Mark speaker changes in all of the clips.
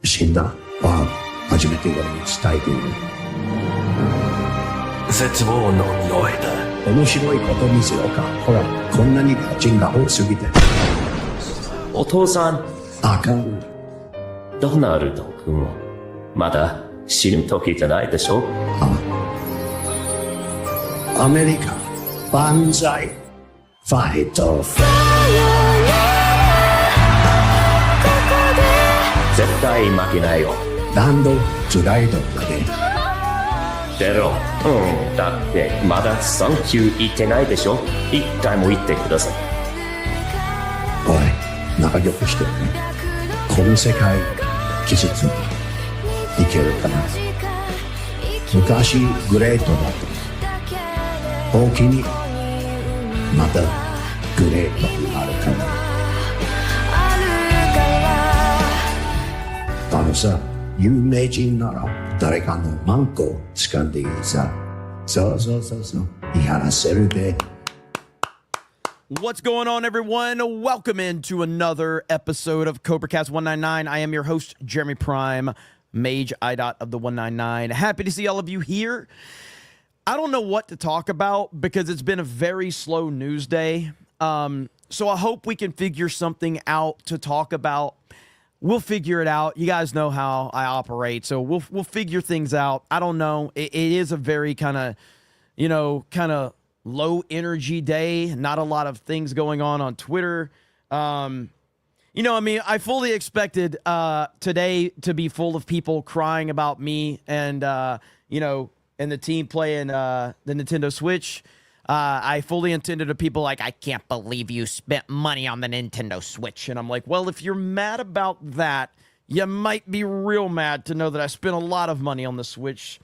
Speaker 1: 死んだは初めて俺に伝えている。
Speaker 2: 絶望の匂いだ。
Speaker 1: 面白いこと見せようか。ほら、こんなにガチンが多すぎて。
Speaker 2: お父さん。
Speaker 1: あかん。
Speaker 2: ドナルド君はまだ死ぬ時じゃないでしょ。
Speaker 1: アメリカ万歳。ファイト。
Speaker 2: 絶対負けないよ。
Speaker 1: ランドトゥライドだね。
Speaker 2: ゼロ。だってまだサンキュー言ってないでしょ。一回も言ってください。
Speaker 1: おい、仲良くしてるね。この世界季節にいけるかな。昔グレートだった大きにまたグレートになるかな。あのさ、有名人なら誰かのマンコを掴んでいいさ。そうそうそうそう、やらせるで。
Speaker 3: What's going on, everyone? Welcome into another episode of CobraCast 199. I am your host, Jeremy Prime, Mage IDOT of the 199. Happy to see all of you here. I don't know what to talk about because it's been a very slow news day. So I hope we can figure something out to talk about. We'll figure it out. You guys know how I operate, so we'll figure things out. I don't know. It is a very kind of low energy day. Not a lot of things going on Twitter. I fully expected today to be full of people crying about me and and the team playing the Nintendo Switch. I fully intended to people like, I can't believe you spent money on the Nintendo Switch. And I'm like, well, if you're mad about that, you might be real mad to know that I spent a lot of money on the Switch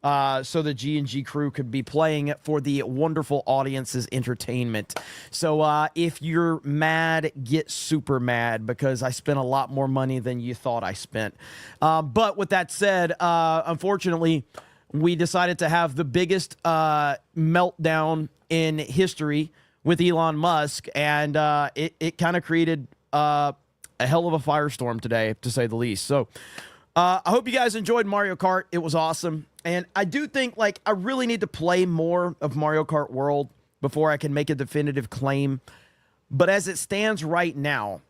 Speaker 3: so the G&G crew could be playing it for the wonderful audience's entertainment. So if you're mad, get super mad because I spent a lot more money than you thought I spent. But with that said, unfortunately, we decided to have the biggest meltdown in history with Elon Musk, and it kind of created a hell of a firestorm today, to say the least. So I hope you guys enjoyed Mario Kart. It was awesome. And I do think, I really need to play more of Mario Kart World before I can make a definitive claim. But as it stands right now,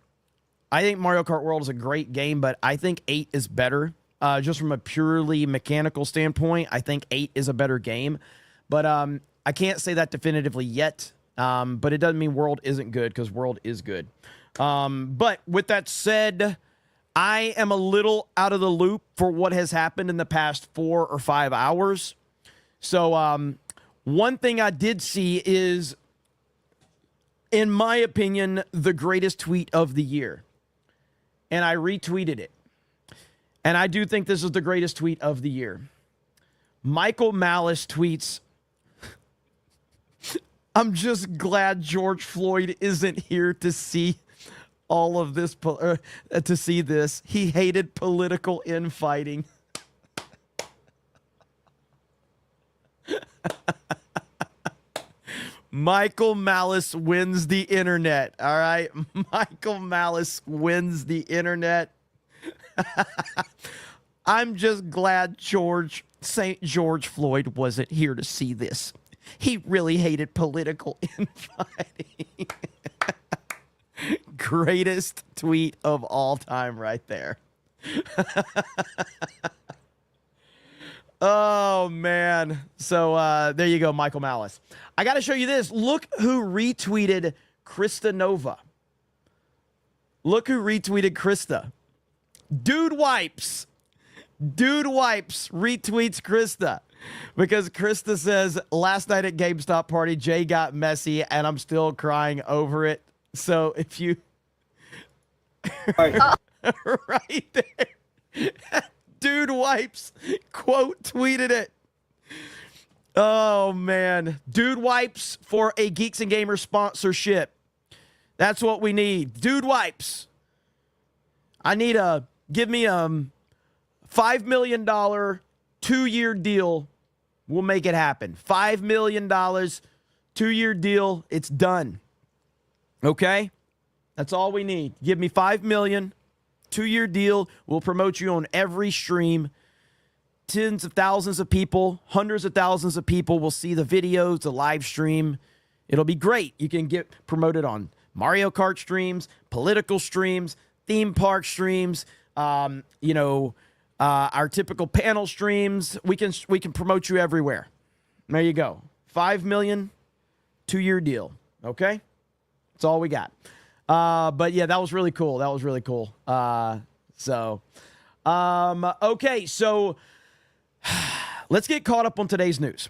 Speaker 3: I think Mario Kart World is a great game, but I think 8 is better. Just from a purely mechanical standpoint, I think 8 is a better game. But I can't say that definitively yet. But it doesn't mean World isn't good, because World is good. But with that said, I am a little out of the loop for what has happened in the past 4 or 5 hours. So one thing I did see is, in my opinion, the greatest tweet of the year. And I retweeted it. And I do think this is the greatest tweet of the year. Michael Malice tweets, I'm just glad George Floyd isn't here to see all of this, to see this. He hated political infighting. Michael Malice wins the internet, all right? Michael Malice wins the internet. I'm just glad St. George Floyd wasn't here to see this. He really hated political infighting. Greatest tweet of all time right there. Oh, man. So there you go, Michael Malice. I got to show you this. Look who retweeted Krista Nova. Look who retweeted Krista. Dude Wipes retweets Krista because Krista says, last night at GameStop party, Jay got messy and I'm still crying over it. So if you right there, Dude Wipes quote tweeted it. Oh man, Dude Wipes for a Geeks and Gamers sponsorship. That's what we need. Dude Wipes. I need give me $5 million 2-year deal. We'll make it happen. $5 million 2-year deal. It's done. Okay? That's all we need. Give me $5 million 2-year deal. We'll promote you on every stream. Tens of thousands of people, hundreds of thousands of people will see the videos, the live stream. It'll be great. You can get promoted on Mario Kart streams, political streams, theme park streams, our typical panel streams. We can promote you everywhere. There you go. 5 million, 2-year deal. Okay? That's all we got. But yeah, that was really cool. Okay, so let's get caught up on today's news.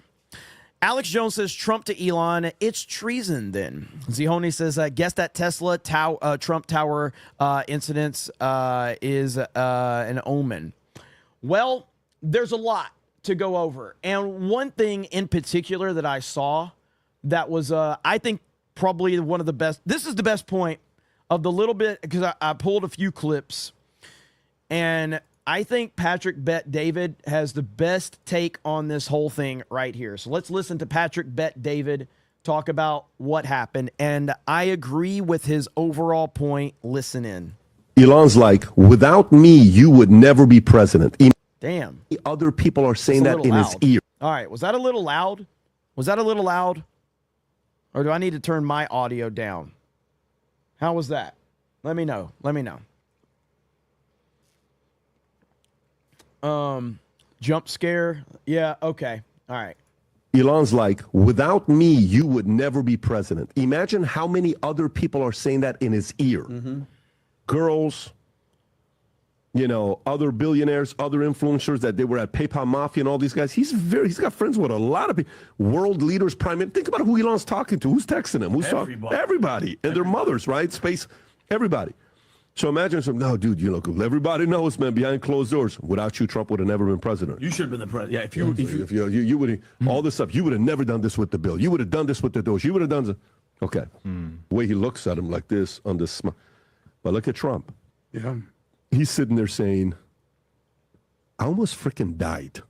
Speaker 3: Alex Jones says Trump to Elon, it's treason then. Zihoni says, guess that Tesla Trump Tower incident is an omen. Well, there's a lot to go over. And one thing in particular that I saw that was, I think, probably one of the best. This is the best point of the little bit, because I pulled a few clips. And I think Patrick Bet David has the best take on this whole thing right here. So let's listen to Patrick Bet David talk about what happened. And I agree with his overall point. Listen in.
Speaker 4: Elon's like, without me, you would never be president.
Speaker 3: Damn.
Speaker 4: Other people are saying that in his ear.
Speaker 3: All right. Was that a little loud? Or do I need to turn my audio down? How was that? Let me know. Jump scare. Yeah. Okay. All right.
Speaker 4: Elon's like, without me, you would never be president. Imagine how many other people are saying that in his ear. Mm-hmm. Girls, other billionaires, other influencers that they were at PayPal Mafia and all these guys. He's got friends with a lot of people. World leaders, prime minister. Think about who Elon's talking to. Who's texting him? Who's talking? Everybody. And their mothers, right? Space, everybody. So imagine no, dude, everybody knows, man, behind closed doors. Without you, Trump would have never been president.
Speaker 5: You should have been the president. Yeah, if
Speaker 4: you would have, all this stuff, you would have never done this with the bill. You would have done this with the doors. You would have done this. Okay. The way he looks at him like this on this. But look at Trump.
Speaker 5: Yeah.
Speaker 4: He's sitting there saying, I almost freaking died.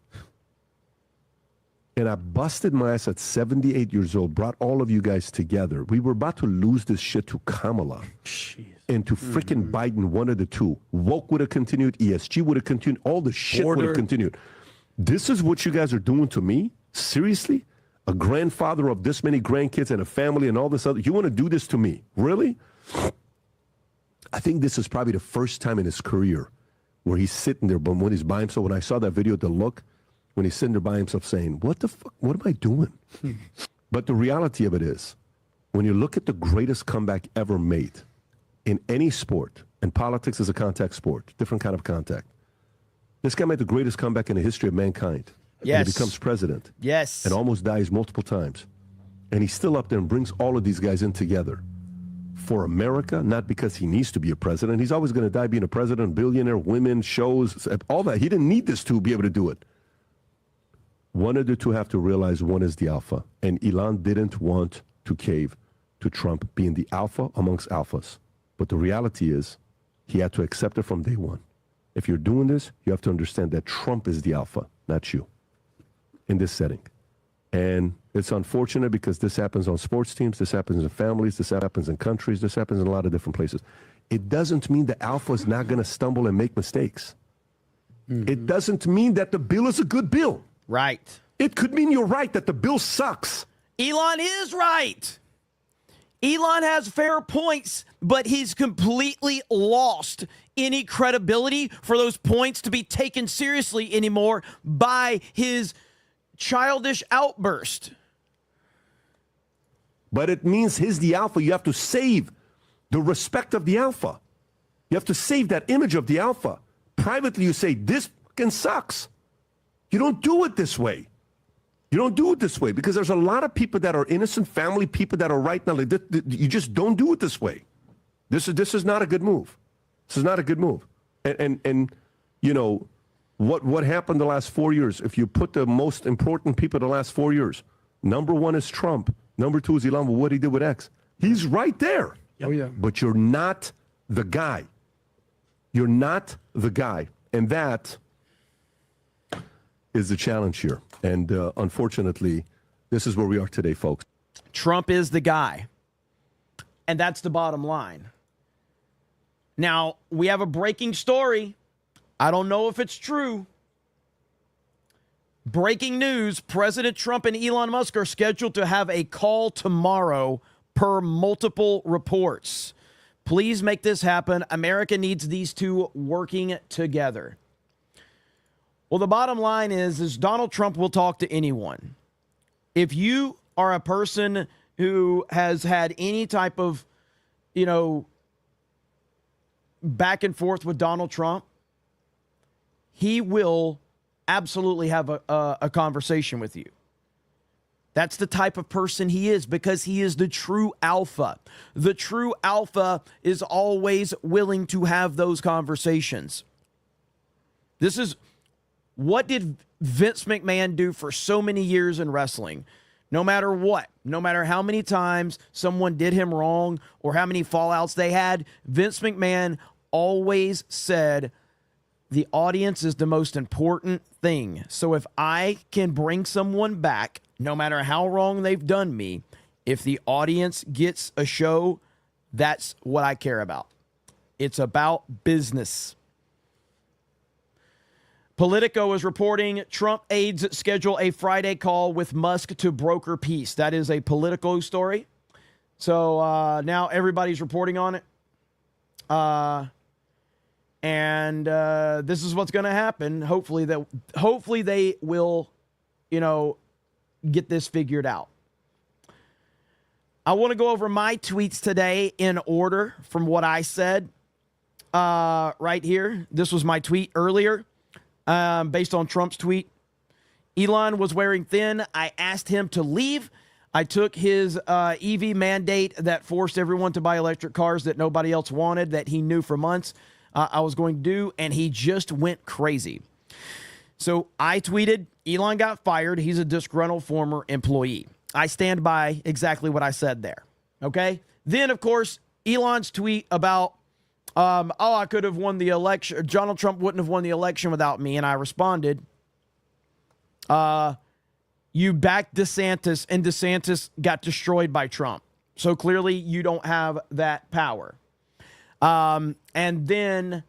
Speaker 4: And I busted my ass at 78 years old, brought all of you guys together. We were about to lose this shit to Kamala.
Speaker 5: Jeez.
Speaker 4: And to freaking Biden, one of the two. Woke would have continued, ESG would have continued, all the shit would have continued. This is what you guys are doing to me? Seriously? A grandfather of this many grandkids and a family and all this other, you want to do this to me? Really? I think this is probably the first time in his career where he's sitting there, but when he's by himself, when I saw that video, the look, when he's sitting there by himself saying, what the fuck, what am I doing? But the reality of it is, when you look at the greatest comeback ever made in any sport, and politics is a contact sport, different kind of contact, this guy made the greatest comeback in the history of mankind.
Speaker 3: Yes.
Speaker 4: And he becomes president.
Speaker 3: Yes.
Speaker 4: And almost dies multiple times. And he's still up there and brings all of these guys in together. For America, not because he needs to be a president. He's always going to die being a president, billionaire, women, shows, all that. He didn't need this to be able to do it. One of the two have to realize one is the alpha. And Elon didn't want to cave to Trump being the alpha amongst alphas. But the reality is, he had to accept it from day one. If you're doing this, you have to understand that Trump is the alpha, not you, in this setting. And it's unfortunate because this happens on sports teams, this happens in families, this happens in countries, this happens in a lot of different places. It doesn't mean the alpha is not going to stumble and make mistakes. Mm-hmm. It doesn't mean that the bill is a good bill.
Speaker 3: Right.
Speaker 4: It could mean you're right, that the bill sucks.
Speaker 3: Elon is right. Elon has fair points, but he's completely lost any credibility for those points to be taken seriously anymore by his childish outburst.
Speaker 4: But it means he's the alpha. You have to save the respect of the alpha. You have to save that image of the alpha. Privately, you say, this fucking sucks. You don't do it this way. You don't do it this way because there's a lot of people that are innocent family, people that are right now. Like, you just don't do it this way. This is not a good move. This is not a good move. And you know, what happened the last 4 years? If you put the most important people the last 4 years, number one is Trump. Number two is Elon. What he did with X. He's right there.
Speaker 5: Oh, yeah.
Speaker 4: But you're not the guy. You're not the guy. And that is the challenge here. And unfortunately, this is where we are today, folks.
Speaker 3: Trump is the guy. And that's the bottom line. Now, we have a breaking story. I don't know if it's true. Breaking news, President Trump and Elon Musk are scheduled to have a call tomorrow per multiple reports. Please make this happen. America needs these two working together. Well, the bottom line is Donald Trump will talk to anyone. If you are a person who has had any type of, back and forth with Donald Trump, he will absolutely have a conversation with you. That's the type of person he is, because he is the true alpha. The true alpha is always willing to have those conversations. This is what did Vince McMahon do for so many years in wrestling? No matter what, no matter how many times someone did him wrong or how many fallouts they had, Vince McMahon always said, the audience is the most important thing. So if I can bring someone back, no matter how wrong they've done me, if the audience gets a show, that's what I care about. It's about business. Politico is reporting Trump aides schedule a Friday call with Musk to broker peace. That is a Politico story. So now everybody's reporting on it. And this is what's going to happen. Hopefully they will, get this figured out. I want to go over my tweets today in order from what I said right here. This was my tweet earlier based on Trump's tweet. Elon was wearing thin. I asked him to leave. I took his EV mandate that forced everyone to buy electric cars that nobody else wanted, that he knew for months I was going to do, and he just went crazy. So I tweeted, Elon got fired. He's a disgruntled former employee. I stand by exactly what I said there. Okay? Then, of course, Elon's tweet about, I could have won the election. Donald Trump wouldn't have won the election without me. And I responded, you backed DeSantis, and DeSantis got destroyed by Trump. So clearly you don't have that power. And then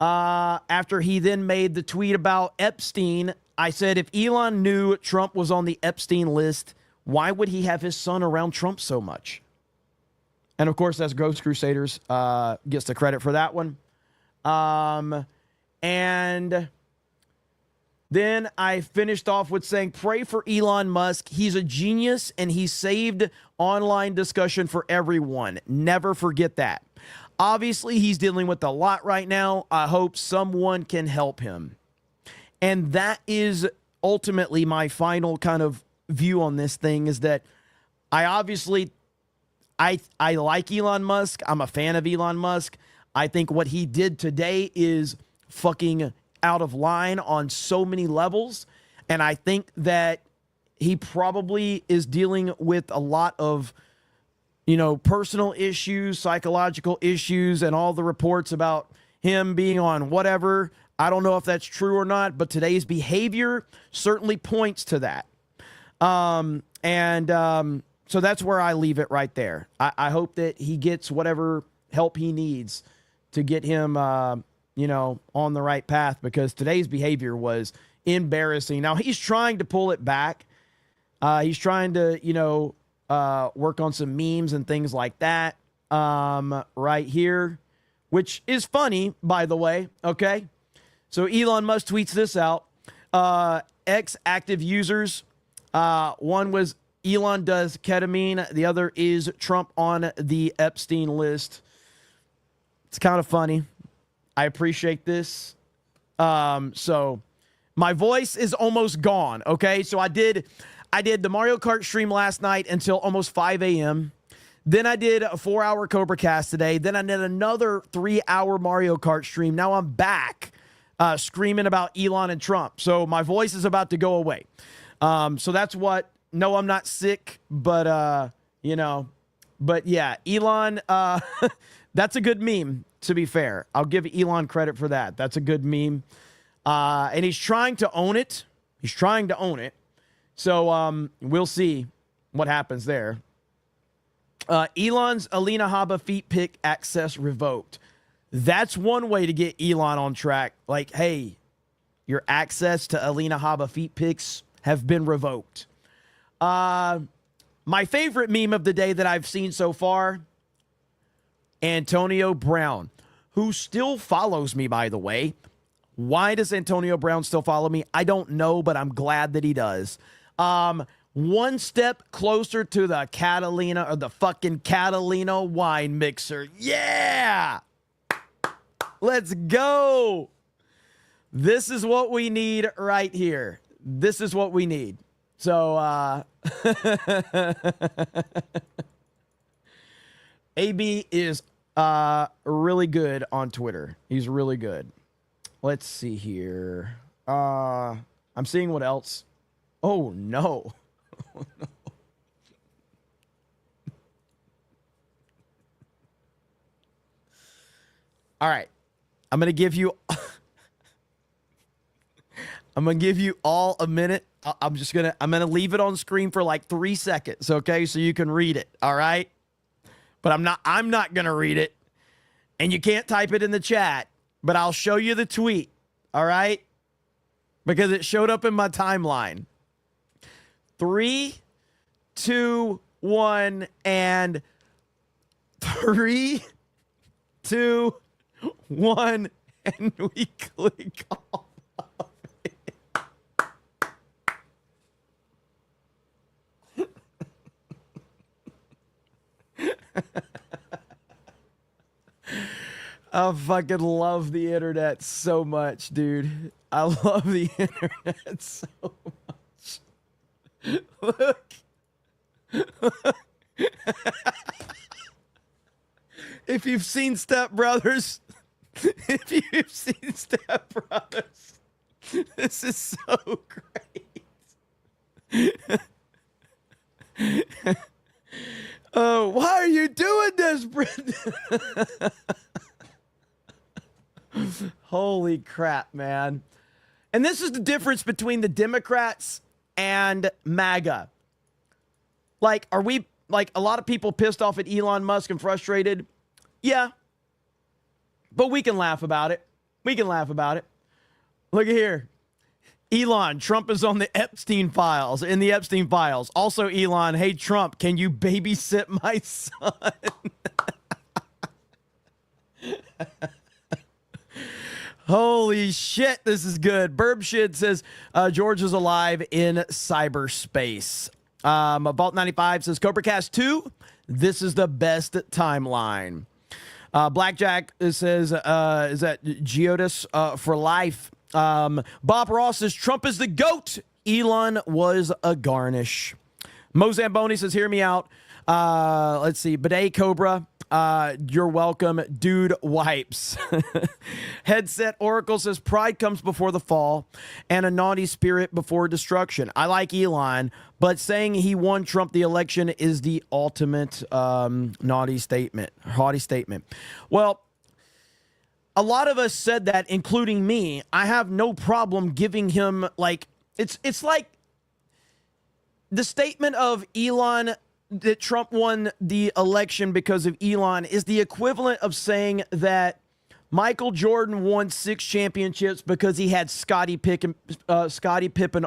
Speaker 3: after he then made the tweet about Epstein, I said, if Elon knew Trump was on the Epstein list, why would he have his son around Trump so much? And of course, that's Ghost Crusaders gets the credit for that one. And then I finished off with saying, pray for Elon Musk. He's a genius, and he saved online discussion for everyone. Never forget that. Obviously, he's dealing with a lot right now. I hope someone can help him. And that is ultimately my final kind of view on this thing, is that I like Elon Musk. I'm a fan of Elon Musk. I think what he did today is fucking out of line on so many levels. And I think that he probably is dealing with a lot of, personal issues, psychological issues, and all the reports about him being on whatever. I don't know if that's true or not, but today's behavior certainly points to that. So that's where I leave it right there. I hope that he gets whatever help he needs to get him, on the right path, because today's behavior was embarrassing. Now, he's trying to pull it back. He's trying to, work on some memes and things like that right here, which is funny, by the way, okay? So Elon Musk tweets this out. Active users. One was Elon does ketamine. The other is Trump on the Epstein list. It's kind of funny. I appreciate this. So my voice is almost gone, okay? So I did the Mario Kart stream last night until almost 5 a.m. Then I did a 4-hour Cobra Cast today. Then I did another 3-hour Mario Kart stream. Now I'm back screaming about Elon and Trump. So my voice is about to go away. So that's what, no, I'm not sick, but, but yeah, Elon, that's a good meme, to be fair. I'll give Elon credit for that. That's a good meme. And he's trying to own it. So we'll see what happens there. Elon's Alina Habba feet pic access revoked. That's one way to get Elon on track. Like, hey, your access to Alina Habba feet pics have been revoked. My favorite meme of the day that I've seen so far, Antonio Brown, who still follows me, by the way. Why does Antonio Brown still follow me? I don't know, but I'm glad that he does. One step closer to the Catalina, or the fucking Catalina wine mixer. Yeah! Let's go. This is what we need right here. This is what we need. So, AB is really good on Twitter. He's really good. Let's see here. I'm seeing what else. Oh, no. Oh, no. All right. I'm going to give you all a minute. I'm going to leave it on screen for like 3 seconds, okay? So you can read it, all right? But I'm not going to read it. And you can't type it in the chat, but I'll show you the tweet, all right? Because it showed up in my timeline. 3, 2, 1, and 3, 2, 1, and we click off of it. I fucking love the internet so much, dude. I love the internet so much. Look. If you've seen Step Brothers, this is so great. Oh, why are you doing this, Brendan? Holy crap, man. And this is the difference between the Democrats and MAGA. Like, are we, like, a lot of people pissed off at Elon Musk and frustrated? Yeah. But we can laugh about it. We can laugh about it. Look at here. Elon, Trump is on the Epstein files, in the Epstein files. Also, Elon, hey, Trump, can you babysit my son? Holy shit, this is good. Burbshit says, George is alive in cyberspace. Vault95 says, CobraCast 2, this is the best timeline. Blackjack says, is that Geodis for life? Bob Ross says, Trump is the GOAT. Elon was a garnish. Mo Zamboni says, hear me out. Let's see. Bidet Cobra, you're welcome. Dude wipes. Headset Oracle says, pride comes before the fall and a naughty spirit before destruction. I like Elon, but saying he won Trump the election is the ultimate haughty statement. Well, a lot of us said that, including me. I have no problem giving him, like, it's like the statement of Elon that Trump won the election because of Elon is the equivalent of saying that Michael Jordan won 6 championships because he had Scottie Pippen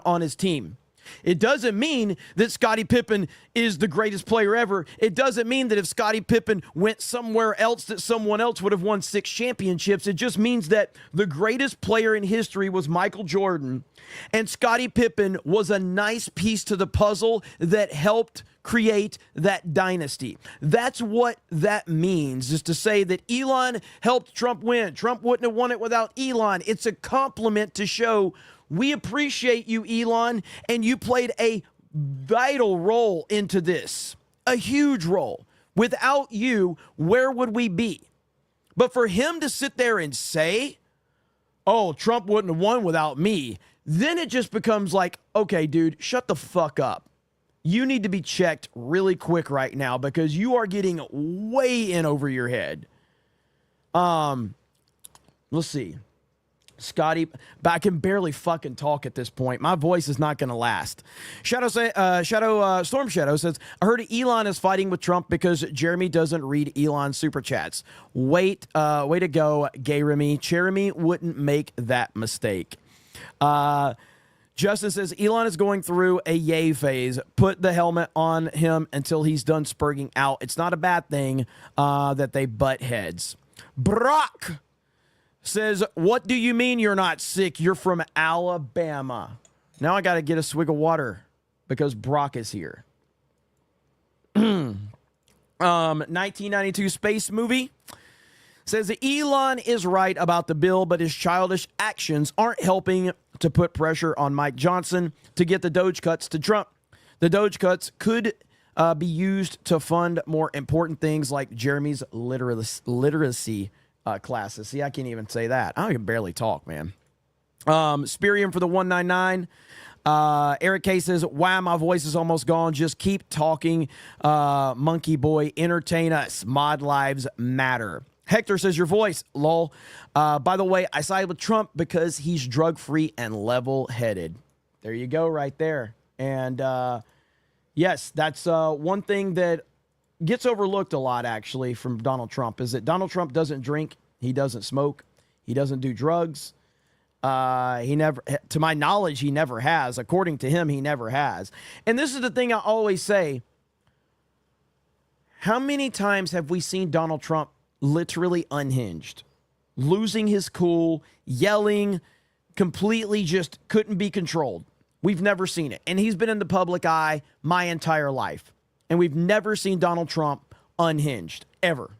Speaker 3: on his team. It doesn't mean that Scottie Pippen is the greatest player ever. It doesn't mean that if Scottie Pippen went somewhere else that someone else would have won 6 championships. It just means that the greatest player in history was Michael Jordan, and Scottie Pippen was a nice piece to the puzzle that helped create that dynasty. That's what that means, is to say that Elon helped Trump win. Trump wouldn't have won it without Elon. It's a compliment to show we appreciate you, Elon, and you played a vital role into this, a huge role. Without you, where would we be? But for him to sit there and say, oh, Trump wouldn't have won without me, then it just becomes like, okay, dude, shut the fuck up. You need to be checked really quick right now because you are getting way in over your head. Let's see. Scotty, but I can barely fucking talk at this point. My voice is not going to last. Storm Shadow says, I heard Elon is fighting with Trump because Jeremy doesn't read Elon's super chats. Way to go, Gay Remy. Jeremy wouldn't make that mistake. Justin says, Elon is going through a yay phase. Put the helmet on him until he's done spurging out. It's not a bad thing that they butt heads. Brock says, what do you mean you're not sick? You're from Alabama. Now I got to get a swig of water because Brock is here. 1992 space movie says that Elon is right about the bill, but his childish actions aren't helping to put pressure on Mike Johnson to get the Doge cuts to Trump. The Doge cuts could be used to fund more important things like Jeremy's literacy classes. See, I can't even say that. I can barely talk, man. Spirium for the 199. Eric K says, wow, my voice is almost gone. Just keep talking. Monkey Boy, entertain us. Mod lives matter. Hector says, your voice, lol. By the way, I side with Trump because he's drug-free and level-headed. There you go right there. And yes, that's one thing that gets overlooked a lot, actually, from Donald Trump, is that Donald Trump doesn't drink, he doesn't smoke, he doesn't do drugs. He never, to my knowledge, he never has. According to him, he never has. And this is the thing I always say. How many times have we seen Donald Trump literally unhinged, losing his cool, yelling, completely just couldn't be controlled? We've never seen it. And he's been in the public eye my entire life. And we've never seen Donald Trump unhinged, ever.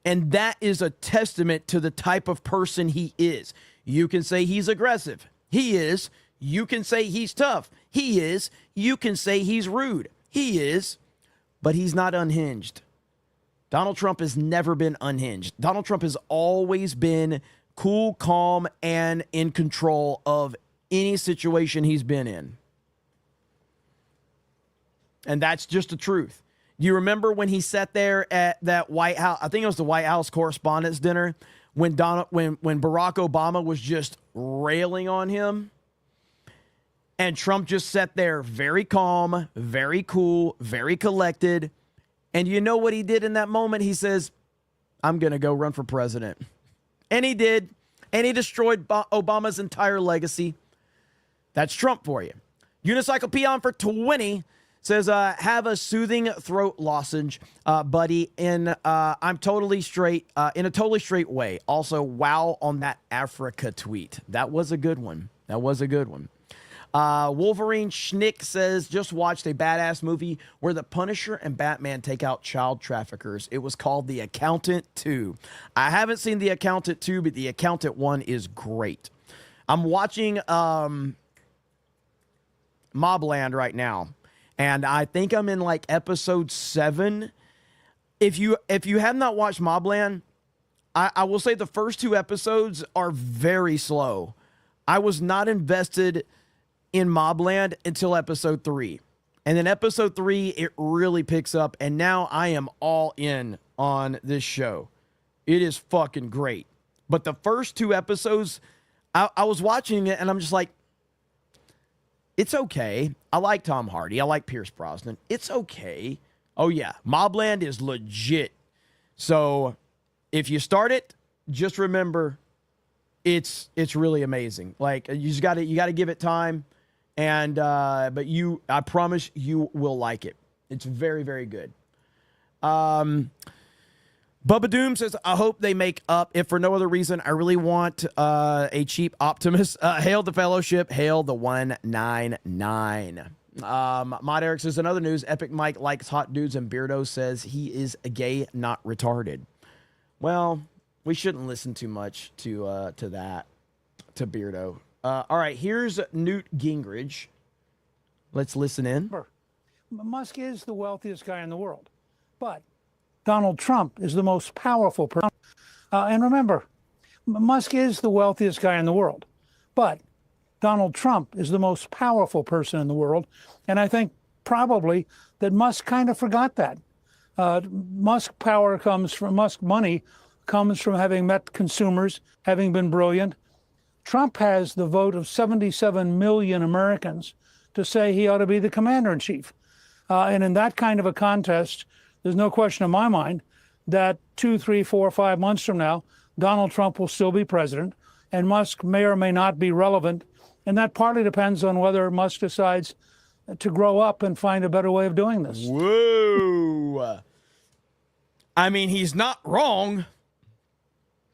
Speaker 3: And that is a testament to the type of person he is. You can say he's aggressive. He is. You can say he's tough. He is. You can say he's rude. He is. But he's not unhinged. Donald Trump has never been unhinged. Donald Trump has always been cool, calm, and in control of any situation he's been in. And that's just the truth. You remember when he sat there at that White House, I think it was the White House Correspondents' Dinner, when Barack Obama was just railing on him? And Trump just sat there very calm, very cool, very collected. And you know what he did in that moment? He says, I'm going to go run for president. And he did. And he destroyed Obama's entire legacy. That's Trump for you. Unicycle Peon for 20 says, have a soothing throat lozenge, buddy, I'm totally straight, in a totally straight way. Also, wow on that Africa tweet. That was a good one. That was a good one. Wolverine Schnick says, just watched a badass movie where the Punisher and Batman take out child traffickers. It was called The Accountant 2. I haven't seen The Accountant 2, but The Accountant 1 is great. I'm watching Mobland right now. And I think I'm in like episode 7. If you have not watched Mobland, I will say the first 2 episodes are very slow. I was not invested in Mobland until episode 3. And then episode 3, it really picks up. And now I am all in on this show. It is fucking great. But the first 2 episodes, I was watching it and I'm just like, it's okay. I like Tom Hardy. I like Pierce Brosnan. It's okay. Oh, yeah. Mobland is legit. So if you start it, just remember it's really amazing. Like, you just got to give it time. And but I promise you will like it. It's very, very good. Bubba Doom says, I hope they make up. If for no other reason, I really want a cheap Optimus. Hail the fellowship. Hail the 199. Mod Eric says, another news, Epic Mike likes hot dudes and Beardo says he is gay, not retarded. Well, we shouldn't listen too much to that, to Beardo. All right, here's Newt Gingrich. Let's listen in.
Speaker 5: Musk is the wealthiest guy in the world, but Donald Trump is the most powerful person. And remember, Musk is the wealthiest guy in the world, but Donald Trump is the most powerful person in the world. And I think probably that Musk kind of forgot that. Musk money comes from having met consumers, having been brilliant. Trump has the vote of 77 million Americans to say he ought to be the commander-in-chief. And in that kind of a contest, there's no question in my mind that 2, 3, 4, 5 months from now, Donald Trump will still be president, and Musk may or may not be relevant. And that partly depends on whether Musk decides to grow up and find a better way of doing this.
Speaker 3: Whoa. I mean, he's not wrong.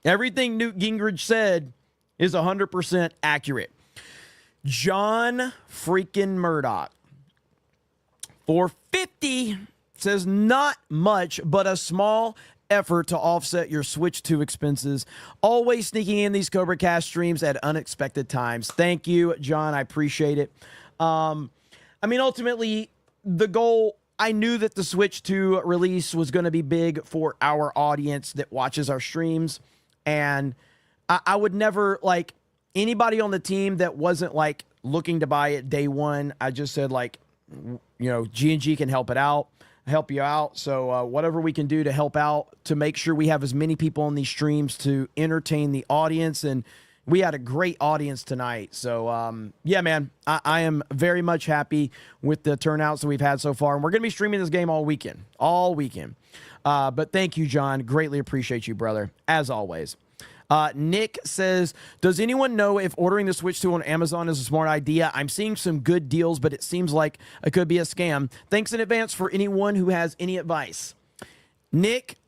Speaker 3: Everything Newt Gingrich said is 100% accurate. John freaking Murdoch, 450, says not much, but a small effort to offset your Switch 2 expenses. Always sneaking in these Cobra Cast streams at unexpected times. Thank you, John. I appreciate it. I mean, ultimately, the goal, I knew that the Switch 2 release was going to be big for our audience that watches our streams. And I would never, like, anybody on the team that wasn't, like, looking to buy it day one, I just said, like, you know, G&G can help you out. So whatever we can do to help out to make sure we have as many people on these streams to entertain the audience. And we had a great audience tonight. So, yeah, man, I am very much happy with the turnouts that we've had so far. And we're going to be streaming this game all weekend. But thank you, John. Greatly appreciate you, brother, as always. Nick says, does anyone know if ordering the Switch 2 on Amazon is a smart idea? I'm seeing some good deals, but it seems like it could be a scam. Thanks in advance for anyone who has any advice. Nick,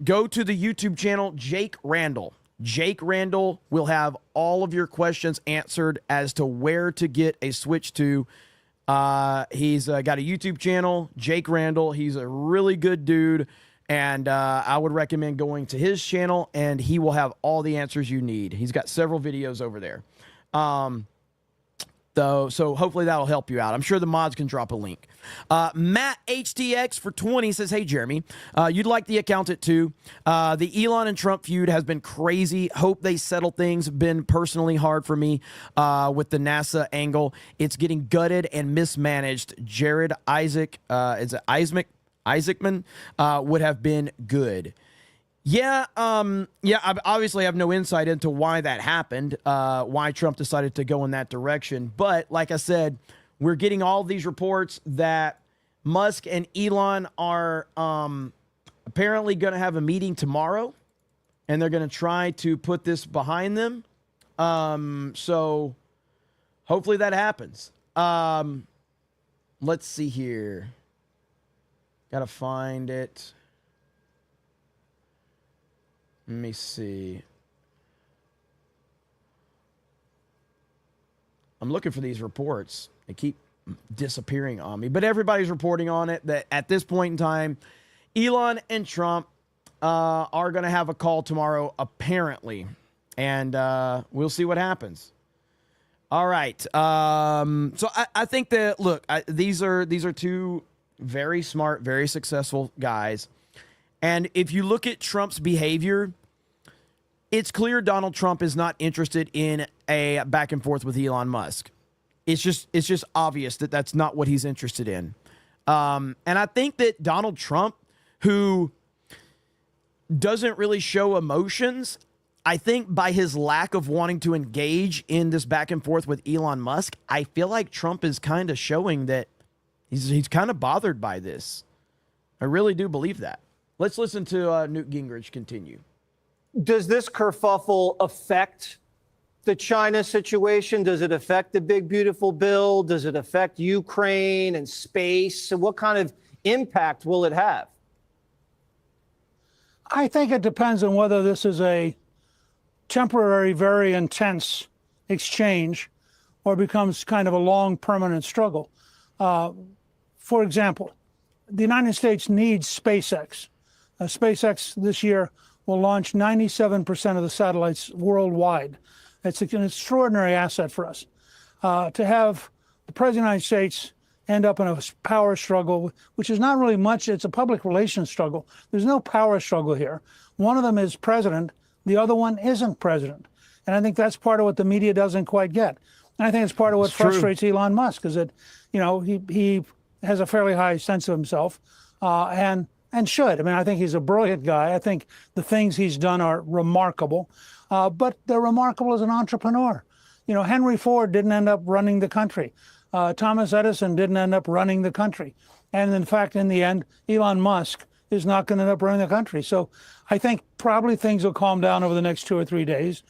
Speaker 3: go to the YouTube channel, Jake Randall. Jake Randall will have all of your questions answered as to where to get a Switch 2. He's got a YouTube channel, Jake Randall. He's a really good dude. And I would recommend going to his channel, and he will have all the answers you need. He's got several videos over there. So hopefully that'll help you out. I'm sure the mods can drop a link. Matt HTX for 20 says, hey, Jeremy, you'd like the accountant too. The Elon and Trump feud has been crazy. Hope they settle things. Been personally hard for me with the NASA angle. It's getting gutted and mismanaged. Jared Isaacman would have been good. Yeah, I obviously have no insight into why that happened, why Trump decided to go in that direction. But like I said, we're getting all these reports that Musk and Elon are apparently going to have a meeting tomorrow, and they're going to try to put this behind them. So hopefully that happens. Let's see here. Got to find it. Let me see. I'm looking for these reports. They keep disappearing on me. But everybody's reporting on it that at this point in time, Elon and Trump are going to have a call tomorrow, apparently. And we'll see what happens. All right. So I think that, look, these are two very smart, very successful guys. And if you look at Trump's behavior, it's clear Donald Trump is not interested in a back and forth with Elon Musk. It's just obvious that that's not what he's interested in. And I think that Donald Trump, who doesn't really show emotions, I think by his lack of wanting to engage in this back and forth with Elon Musk, I feel like Trump is kind of showing that he's kind of bothered by this. I really do believe that. Let's listen to Newt Gingrich continue.
Speaker 6: Does this kerfuffle affect the China situation? Does it affect the big, beautiful bill? Does it affect Ukraine and space? And what kind of impact will it have?
Speaker 5: I think it depends on whether this is a temporary, very intense exchange or becomes kind of a long, permanent struggle. For example, the United States needs SpaceX. SpaceX this year will launch 97% of the satellites worldwide. It's an extraordinary asset for us. To have the President of the United States end up in a power struggle, which is not really much, it's a public relations struggle. There's no power struggle here. One of them is president, the other one isn't president. And I think that's part of what the media doesn't quite get. And I think it's part of what frustrates Elon Musk, is that, you know, he has a fairly high sense of himself and and should. I mean, I think he's a brilliant guy. I think the things he's done are remarkable, but they're remarkable as an entrepreneur. You know, Henry Ford didn't end up running the country. Thomas Edison didn't end up running the country. And in fact, in the end, Elon Musk is not going to end up running the country. So I think probably things will calm down over the next 2 or 3 days.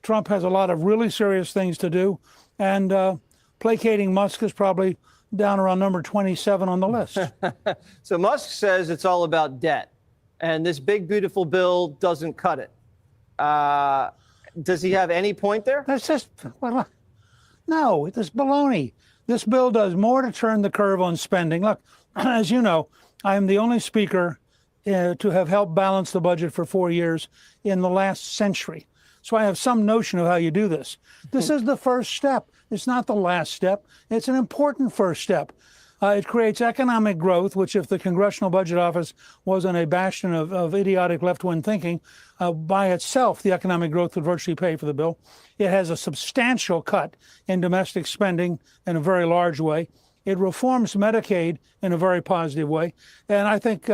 Speaker 5: Trump has a lot of really serious things to do. And placating Musk is probably down around number 27 on the list.
Speaker 6: So Musk says it's all about debt, and this big, beautiful bill doesn't cut it. Does he have any point there?
Speaker 5: That's just, well, no, it's baloney. This bill does more to turn the curve on spending. Look, as you know, I am the only speaker to have helped balance the budget for 4 years in the last century. So I have some notion of how you do this. This is the first step. It's not the last step. It's an important first step. It creates economic growth, which if the Congressional Budget Office wasn't a bastion of idiotic left-wing thinking, by itself, the economic growth would virtually pay for the bill. It has a substantial cut in domestic spending in a very large way. It reforms Medicaid in a very positive way. And I think,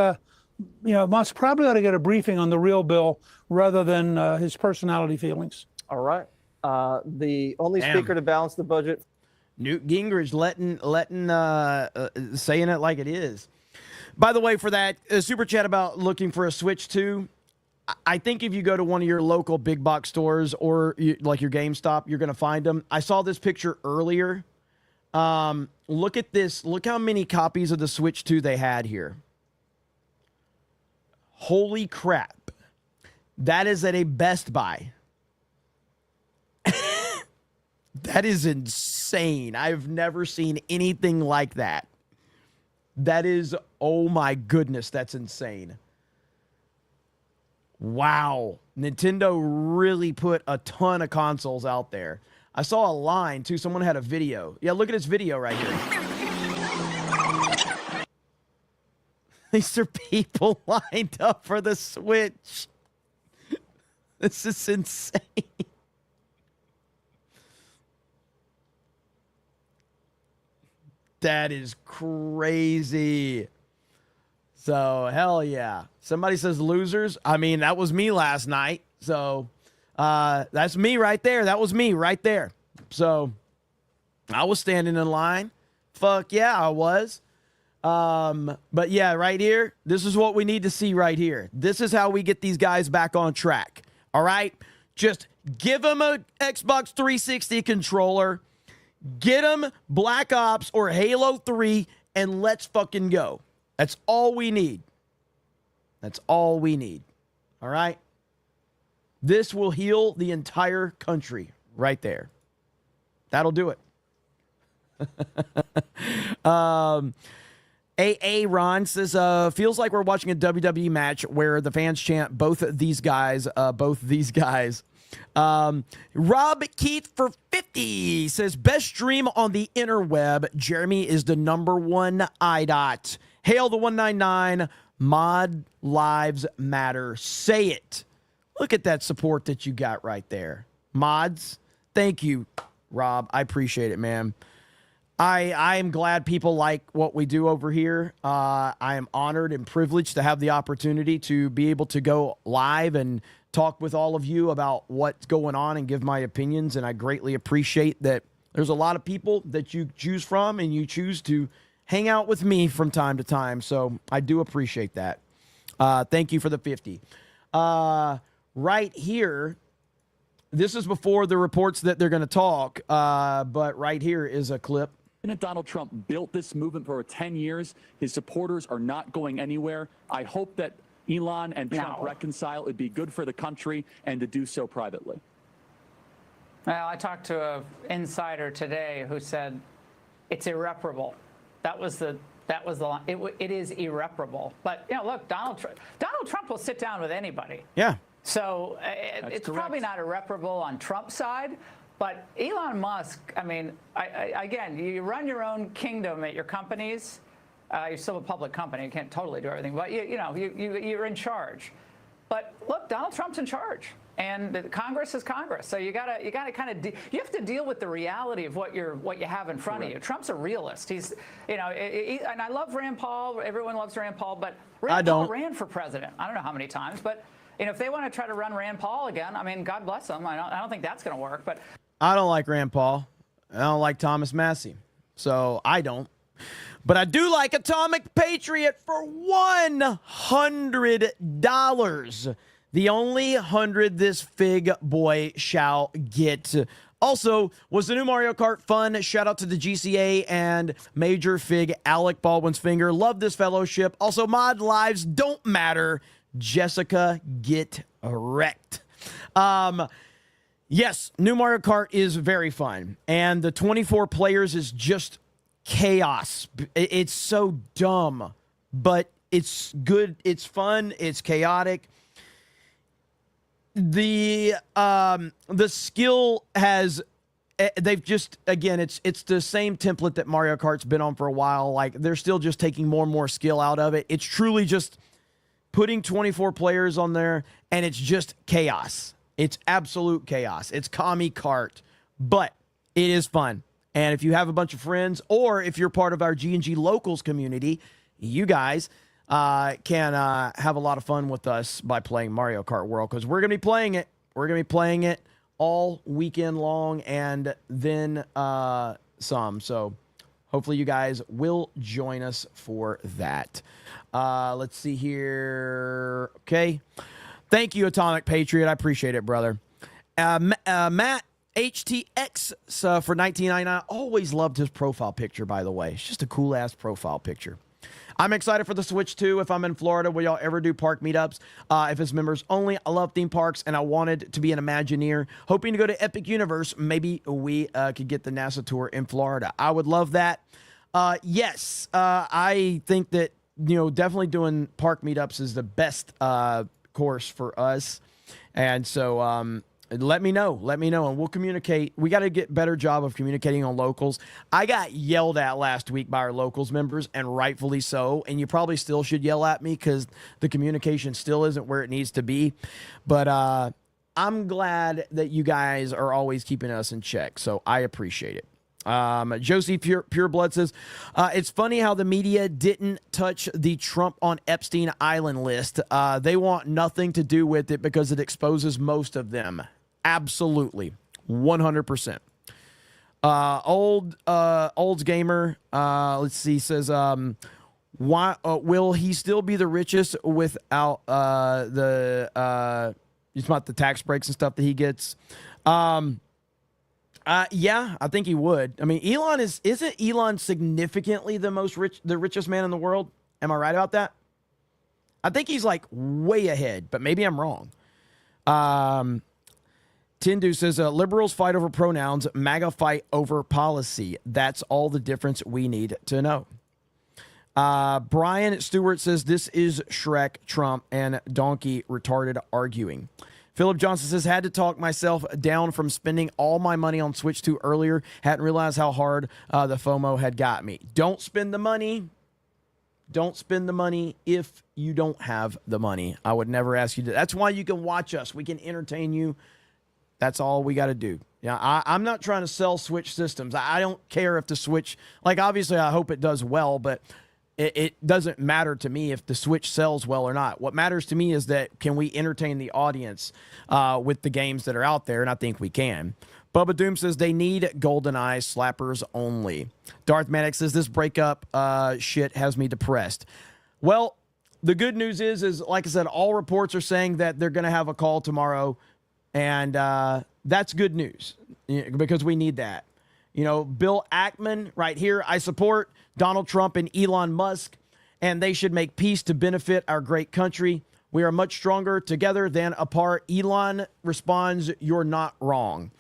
Speaker 5: Musk probably ought to get a briefing on the real bill rather than his personality feelings.
Speaker 6: All right. The only speaker to balance the budget.
Speaker 3: Newt Gingrich saying it like it is. By the way, for that super chat about looking for a Switch 2, I think if you go to one of your local big box stores or like your GameStop, you're going to find them. I saw this picture earlier. Look at this. Look how many copies of the Switch 2 they had here. Holy crap. That is at a Best Buy. That is insane. I've never seen anything like that. That is, oh my goodness, that's insane. Wow. Nintendo really put a ton of consoles out there. I saw a line, too. Someone had a video. Yeah, look at this video right here. These are people lined up for the Switch. This is insane. That is crazy. So, hell yeah. Somebody says losers. I mean, that was me last night. So, that's me right there. That was me right there. So, I was standing in line. Fuck yeah, I was. But yeah, right here, this is what we need to see right here. This is how we get these guys back on track. All right? Just give them a Xbox 360 controller. Get them Black Ops or Halo 3 and let's fucking go. That's all we need. That's all we need. All right? This will heal the entire country right there. That'll do it. AA Ron says, feels like we're watching a WWE match where the fans chant both these guys. Rob Keith for 50 says, best stream on the interweb. Jeremy is the #1 IDOT. Hail the 199. Mod lives matter. Say it. Look at that support that you got right there. Mods, thank you, Rob. I appreciate it, man. I am glad people like what we do over here. I am honored and privileged to have the opportunity to be able to go live and talk with all of you about what's going on and give my opinions. And I greatly appreciate that there's a lot of people that you choose from and you choose to hang out with me from time to time. So I do appreciate that. Thank you for the 50. Right here, this is before the reports that they're going to talk, but right here is a clip.
Speaker 7: President Donald Trump built this movement for 10 years. His supporters are not going anywhere. I hope that Elon and Trump reconcile. It'd be good for the country, and to do so privately.
Speaker 8: Well, I talked to an insider today who said it's irreparable. That was the line. It is irreparable. But look, Donald Trump will sit down with anybody.
Speaker 3: Yeah.
Speaker 8: So it's correct. Probably not irreparable on Trump's side. But Elon Musk, I mean, again, you run your own kingdom at your companies. You're still a public company. You can't totally do everything, but you're in charge. But look, Donald Trump's in charge, and the Congress is Congress. So you gotta kind of you have to deal with the reality of what you have in front of you. Trump's a realist. He's and I love Rand Paul. Everyone loves Rand Paul, but Rand Paul ran for president. I don't know how many times, but if they want to try to run Rand Paul again, I mean, God bless them. I don't think that's going to work. But
Speaker 3: I don't like Rand Paul. I don't like Thomas Massey. So I don't. But I do like Atomic Patriot for $100. The only 100 this fig boy shall get. Also, was the new Mario Kart fun? Shout out to the GCA and Major Fig Alec Baldwin's finger. Love this fellowship. Also, mod lives don't matter. Jessica, get wrecked. Yes, new Mario Kart is very fun. And the 24 players is just chaos. It's so dumb, but it's good. It's fun. It's chaotic. The skill has, they've just, again, it's the same template that Mario Kart's been on for a while. Like, they're still just taking more and more skill out of it. It's truly just putting 24 players on there, and it's just chaos. It's absolute chaos. It's commie Kart, but it is fun. And if you have a bunch of friends, or if you're part of our G&G Locals community, you guys can have a lot of fun with us by playing Mario Kart World, because we're going to be playing it. We're going to be playing it all weekend long, and then some. So hopefully you guys will join us for that. Let's see here. Okay. Thank you, Atomic Patriot. I appreciate it, brother. Matt HTX for $19.99. Always loved his profile picture, by the way. It's just a cool-ass profile picture. I'm excited for the Switch 2. If I'm in Florida, will y'all ever do park meetups? If it's members only, I love theme parks, and I wanted to be an Imagineer. Hoping to go to Epic Universe. Maybe we could get the NASA tour in Florida. I would love that. Yes, I think that, definitely doing park meetups is the best course for us. And so let me know, and we'll communicate. We got to get better job of communicating on locals. I got yelled at last week by our locals members, and rightfully so. And you probably still should yell at me, because the communication still isn't where it needs to be. But I'm glad that you guys are always keeping us in check, so I appreciate it. Josie Pureblood says, it's funny how the media didn't touch the Trump on Epstein Island list. They want nothing to do with it because it exposes most of them. Absolutely. 100%. Olds Gamer, let's see, says, why will he still be the richest without it's not the tax breaks and stuff that he gets? Yeah, I think he would. I mean, isn't Elon significantly the richest man in the world? Am I right about that? I think he's like way ahead, but maybe I'm wrong. Tindu says, liberals fight over pronouns, MAGA fight over policy. That's all the difference we need to know. Brian Stewart says, this is Shrek, Trump, and Donkey retarded arguing. Philip Johnson says, had to talk myself down from spending all my money on Switch 2 earlier. Hadn't realized how hard the FOMO had got me. Don't spend the money. Don't spend the money if you don't have the money. I would never ask you to. That's why you can watch us. We can entertain you. That's all we got to do. Yeah, I'm not trying to sell Switch systems. I don't care if the Switch, like, obviously I hope it does well, but it doesn't matter to me if the Switch sells well or not. What matters to me is that can we entertain the audience with the games that are out there, and I think we can. Bubba Doom says they need GoldenEye slappers only. Darth Manic says this breakup shit has me depressed. Well, the good news is like I said, all reports are saying that they're going to have a call tomorrow, and that's good news because we need that. Bill Ackman right here, I support Donald Trump and Elon Musk, and they should make peace to benefit our great country. We are much stronger together than apart. Elon responds, you're not wrong.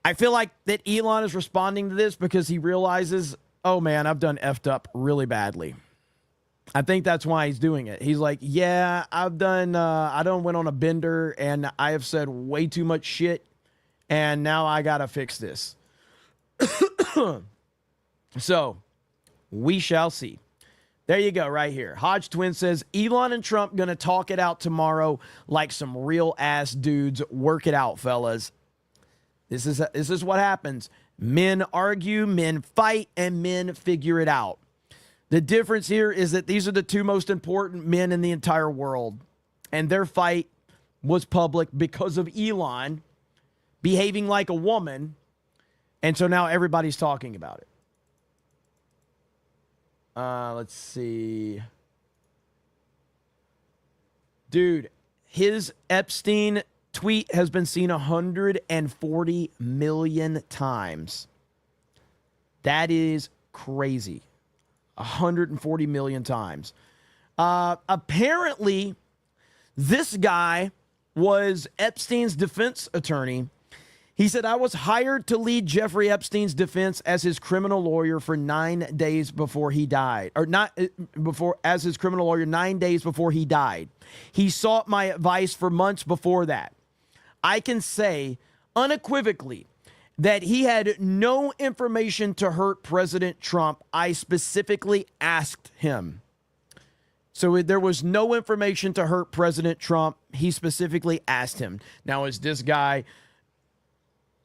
Speaker 3: I feel like that Elon is responding to this because he realizes, oh man, I've done effed up really badly. I think that's why he's doing it. He's like, yeah, I done went on a bender and I have said way too much shit, and now I got to fix this. So we shall see. There you go, right here. Hodge Twin says, Elon and Trump going to talk it out tomorrow like some real ass dudes. Work it out, fellas. This is what happens. Men argue, men fight, and men figure it out. The difference here is that these are the two most important men in the entire world. And their fight was public because of Elon behaving like a woman. And so now everybody's talking about it. Let's see. Dude, his Epstein tweet has been seen 140 million times. That is crazy. 140 million times. Apparently, this guy was Epstein's defense attorney. He said, I was hired to lead Jeffrey Epstein's defense as his criminal lawyer for 9 days before he died. Or not before, as his criminal lawyer 9 days before he died. He sought my advice for months before that. I can say unequivocally that he had no information to hurt President Trump. I specifically asked him. So there was no information to hurt President Trump. He specifically asked him. Now, is this guy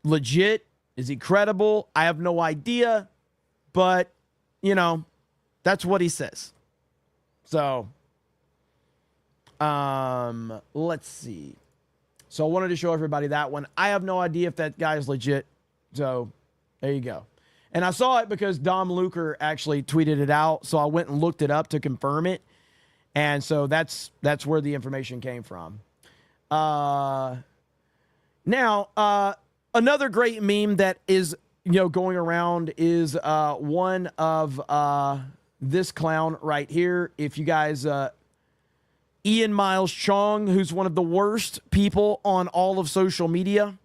Speaker 3: legit? Is he credible? I have no idea. But, you know, that's what he says. So, let's see. So I wanted to show everybody that one. I have no idea if that guy is legit. So there you go. And I saw it because Dom Luker actually tweeted it out. So I went and looked it up to confirm it. And so that's where the information came from. Now, another great meme that is, going around is one of this clown right here. If you guys, Miles Chong, who's one of the worst people on all of social media.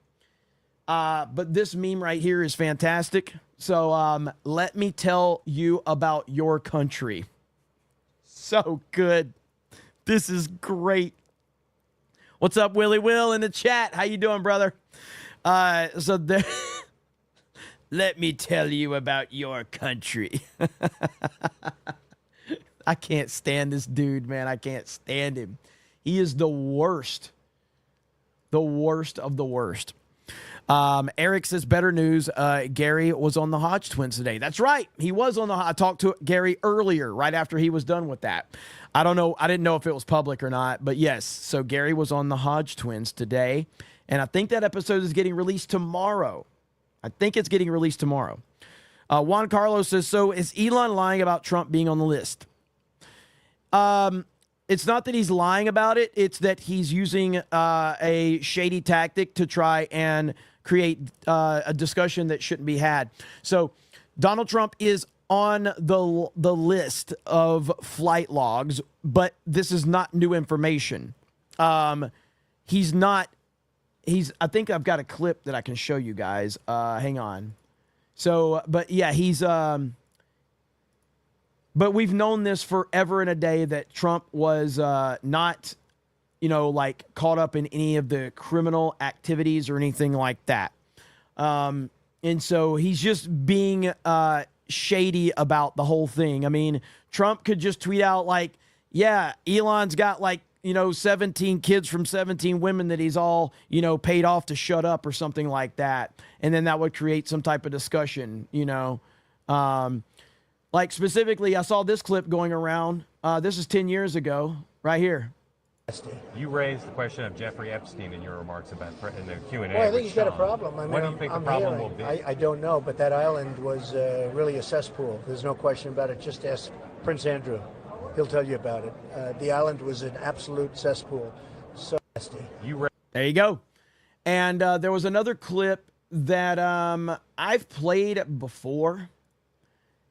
Speaker 3: But this meme right here is fantastic. So let me tell you about your country. So good. This is great. What's up, Willie Will in the chat? How you doing, brother? So there, let me tell you about your country. I can't stand this dude, man. I can't stand him. He is the worst. The worst of the worst. Eric says, better news. Gary was on the Hodge Twins today. That's right. He was on I talked to Gary earlier, right after he was done with that. I don't know. I didn't know if it was public or not, but yes. So Gary was on the Hodge Twins today. And I think that episode is getting released tomorrow. I think it's getting released tomorrow. Juan Carlos says, so is Elon lying about Trump being on the list? It's not that he's lying about it. It's that he's using a shady tactic to try and create a discussion that shouldn't be had. So Donald Trump is on the list of flight logs, but this is not new information. He's not. I think I've got a clip that I can show you guys. Hang on. So, but yeah, he's. But we've known this forever and a day that Trump was not, caught up in any of the criminal activities or anything like that. And so he's just being shady about the whole thing. I mean, Trump could just tweet out yeah, Elon's got 17 kids from 17 women that he's all, paid off to shut up or something like that. And then that would create some type of discussion, specifically, I saw this clip going around. This is 10 years ago, right here.
Speaker 9: You raised the question of Jeffrey Epstein in your remarks about in the Q&A.
Speaker 10: Well, I think he's got a problem. I mean,
Speaker 9: what do you think the problem will be?
Speaker 10: I don't know, but that island was really a cesspool. There's no question about it. Just ask Prince Andrew. He'll tell you about it. The island was an absolute cesspool. So nasty.
Speaker 3: There you go. And there was another clip that I've played before.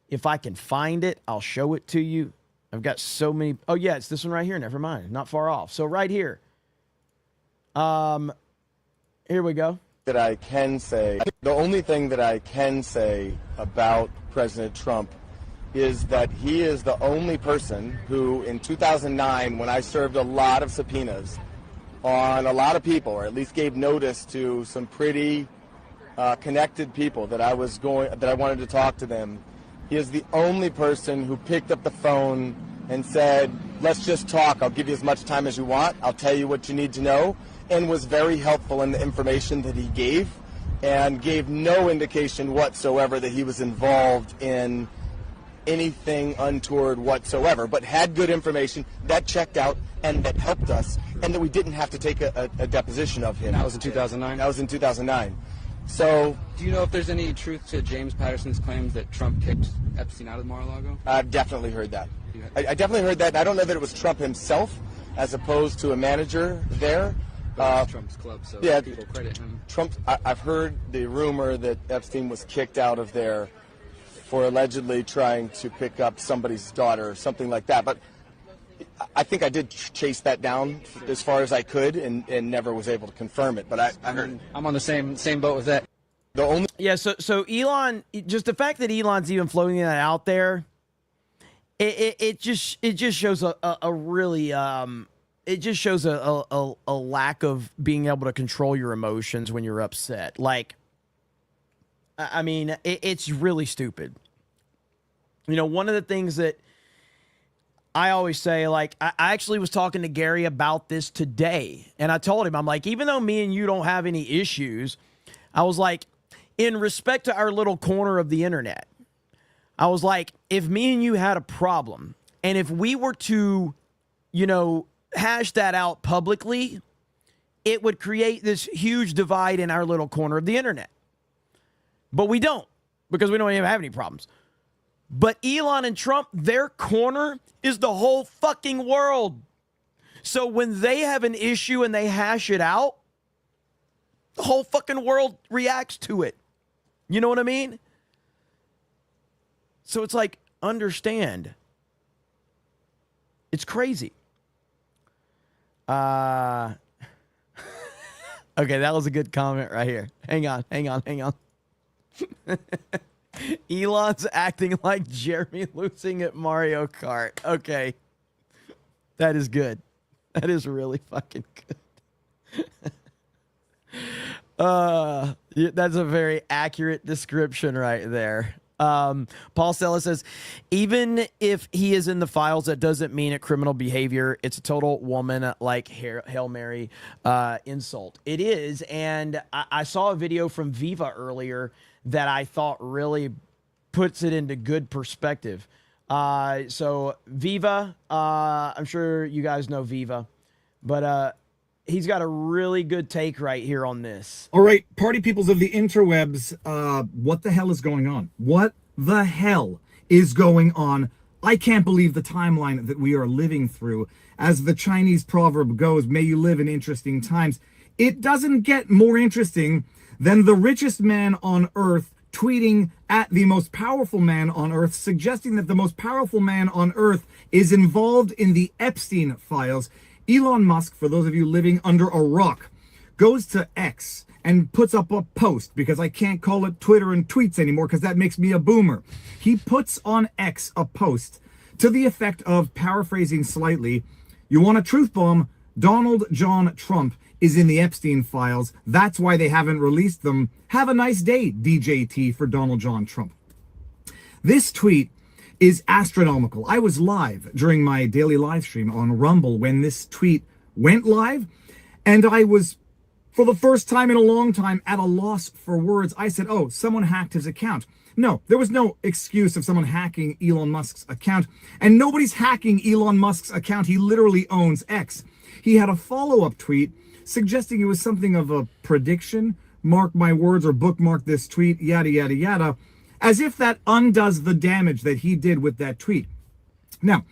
Speaker 3: If I can find it, I'll show it to you. I've got so many. Oh, yeah, it's this one right here. Never mind. Not far off. So right here. Here we go.
Speaker 11: That I can say, the only thing that I can say about President Trump is that he is the only person who, in 2009, when I served a lot of subpoenas on a lot of people, or at least gave notice to some pretty connected people that I wanted to talk to them, He is the only person who picked up the phone and said, let's just talk. I'll give you as much time as you want. I'll tell you what you need to know, and was very helpful in the information that he gave, and gave no indication whatsoever that he was involved in anything untoward whatsoever, but had good information that checked out and that helped us, and that we didn't have to take a deposition of him.
Speaker 12: That was in 2009?
Speaker 11: That was in 2009. So,
Speaker 12: do you know if there's any truth to James Patterson's claims that Trump kicked Epstein out of Mar-a-Lago?
Speaker 11: I've definitely heard that. I definitely heard that. I don't know that it was Trump himself as opposed to a manager there.
Speaker 12: But it's Trump's club, so
Speaker 11: yeah,
Speaker 12: people credit him.
Speaker 11: I've heard the rumor that Epstein was kicked out of there for allegedly trying to pick up somebody's daughter or something like that. But I think I did chase that down as far as I could, and never was able to confirm it. But I heard.
Speaker 12: I'm on the same boat with that.
Speaker 11: The only
Speaker 3: So Elon, just the fact that Elon's even floating that out there, it just shows a really it just shows a lack of being able to control your emotions when you're upset. Like, I mean, it's really stupid. You know, one of the things that I always say, like, I actually was talking to Gary about this today, and I told him, I'm like, even though me and you don't have any issues, I was like, in respect to our little corner of the internet, I was like, if me and you had a problem, and if we were to, you know, hash that out publicly, it would create this huge divide in our little corner of the internet. But we don't, because we don't even have any problems. But Elon and Trump, their corner is the whole fucking world. So when they have an issue and they hash it out, the whole fucking world reacts to it. You know what I mean? So it's like, understand. It's crazy. Okay, that was a good comment right here. Hang on. Elon's acting like Jeremy losing at Mario Kart. Okay. That is good. That is really fucking good. That's a very accurate description right there. Paul Sella says, even if he is in the files, that doesn't mean it criminal behavior. It's a total woman like Hail Mary insult. It is. And I saw a video from Viva earlier that I thought really puts it into good perspective. So Viva, I'm sure you guys know Viva, but he's got a really good take right here on this.
Speaker 13: All right, party peoples of the interwebs, what the hell is going on? What the hell is going on? I can't believe the timeline that we are living through. As the Chinese proverb goes, may you live in interesting times. It doesn't get more interesting than the richest man on earth tweeting at the most powerful man on earth, suggesting that the most powerful man on earth is involved in the Epstein files. Elon Musk, for those of you living under a rock, goes to X and puts up a post, because I can't call it Twitter and tweets anymore because that makes me a boomer. He puts on X a post to the effect of, paraphrasing slightly, you want a truth bomb? Donald John Trump is in the Epstein files. That's why they haven't released them. Have a nice day, DJT, for Donald John Trump. This tweet is astronomical. I was live during my daily live stream on Rumble when this tweet went live, and I was, for the first time in a long time, at a loss for words. I said, oh, someone hacked his account. No, there was no excuse of someone hacking Elon Musk's account, and nobody's hacking Elon Musk's account. He literally owns X. He had a follow-up tweet suggesting it was something of a prediction, mark my words, or bookmark this tweet, yada, yada, yada, as if that undoes the damage that he did with that tweet. Now,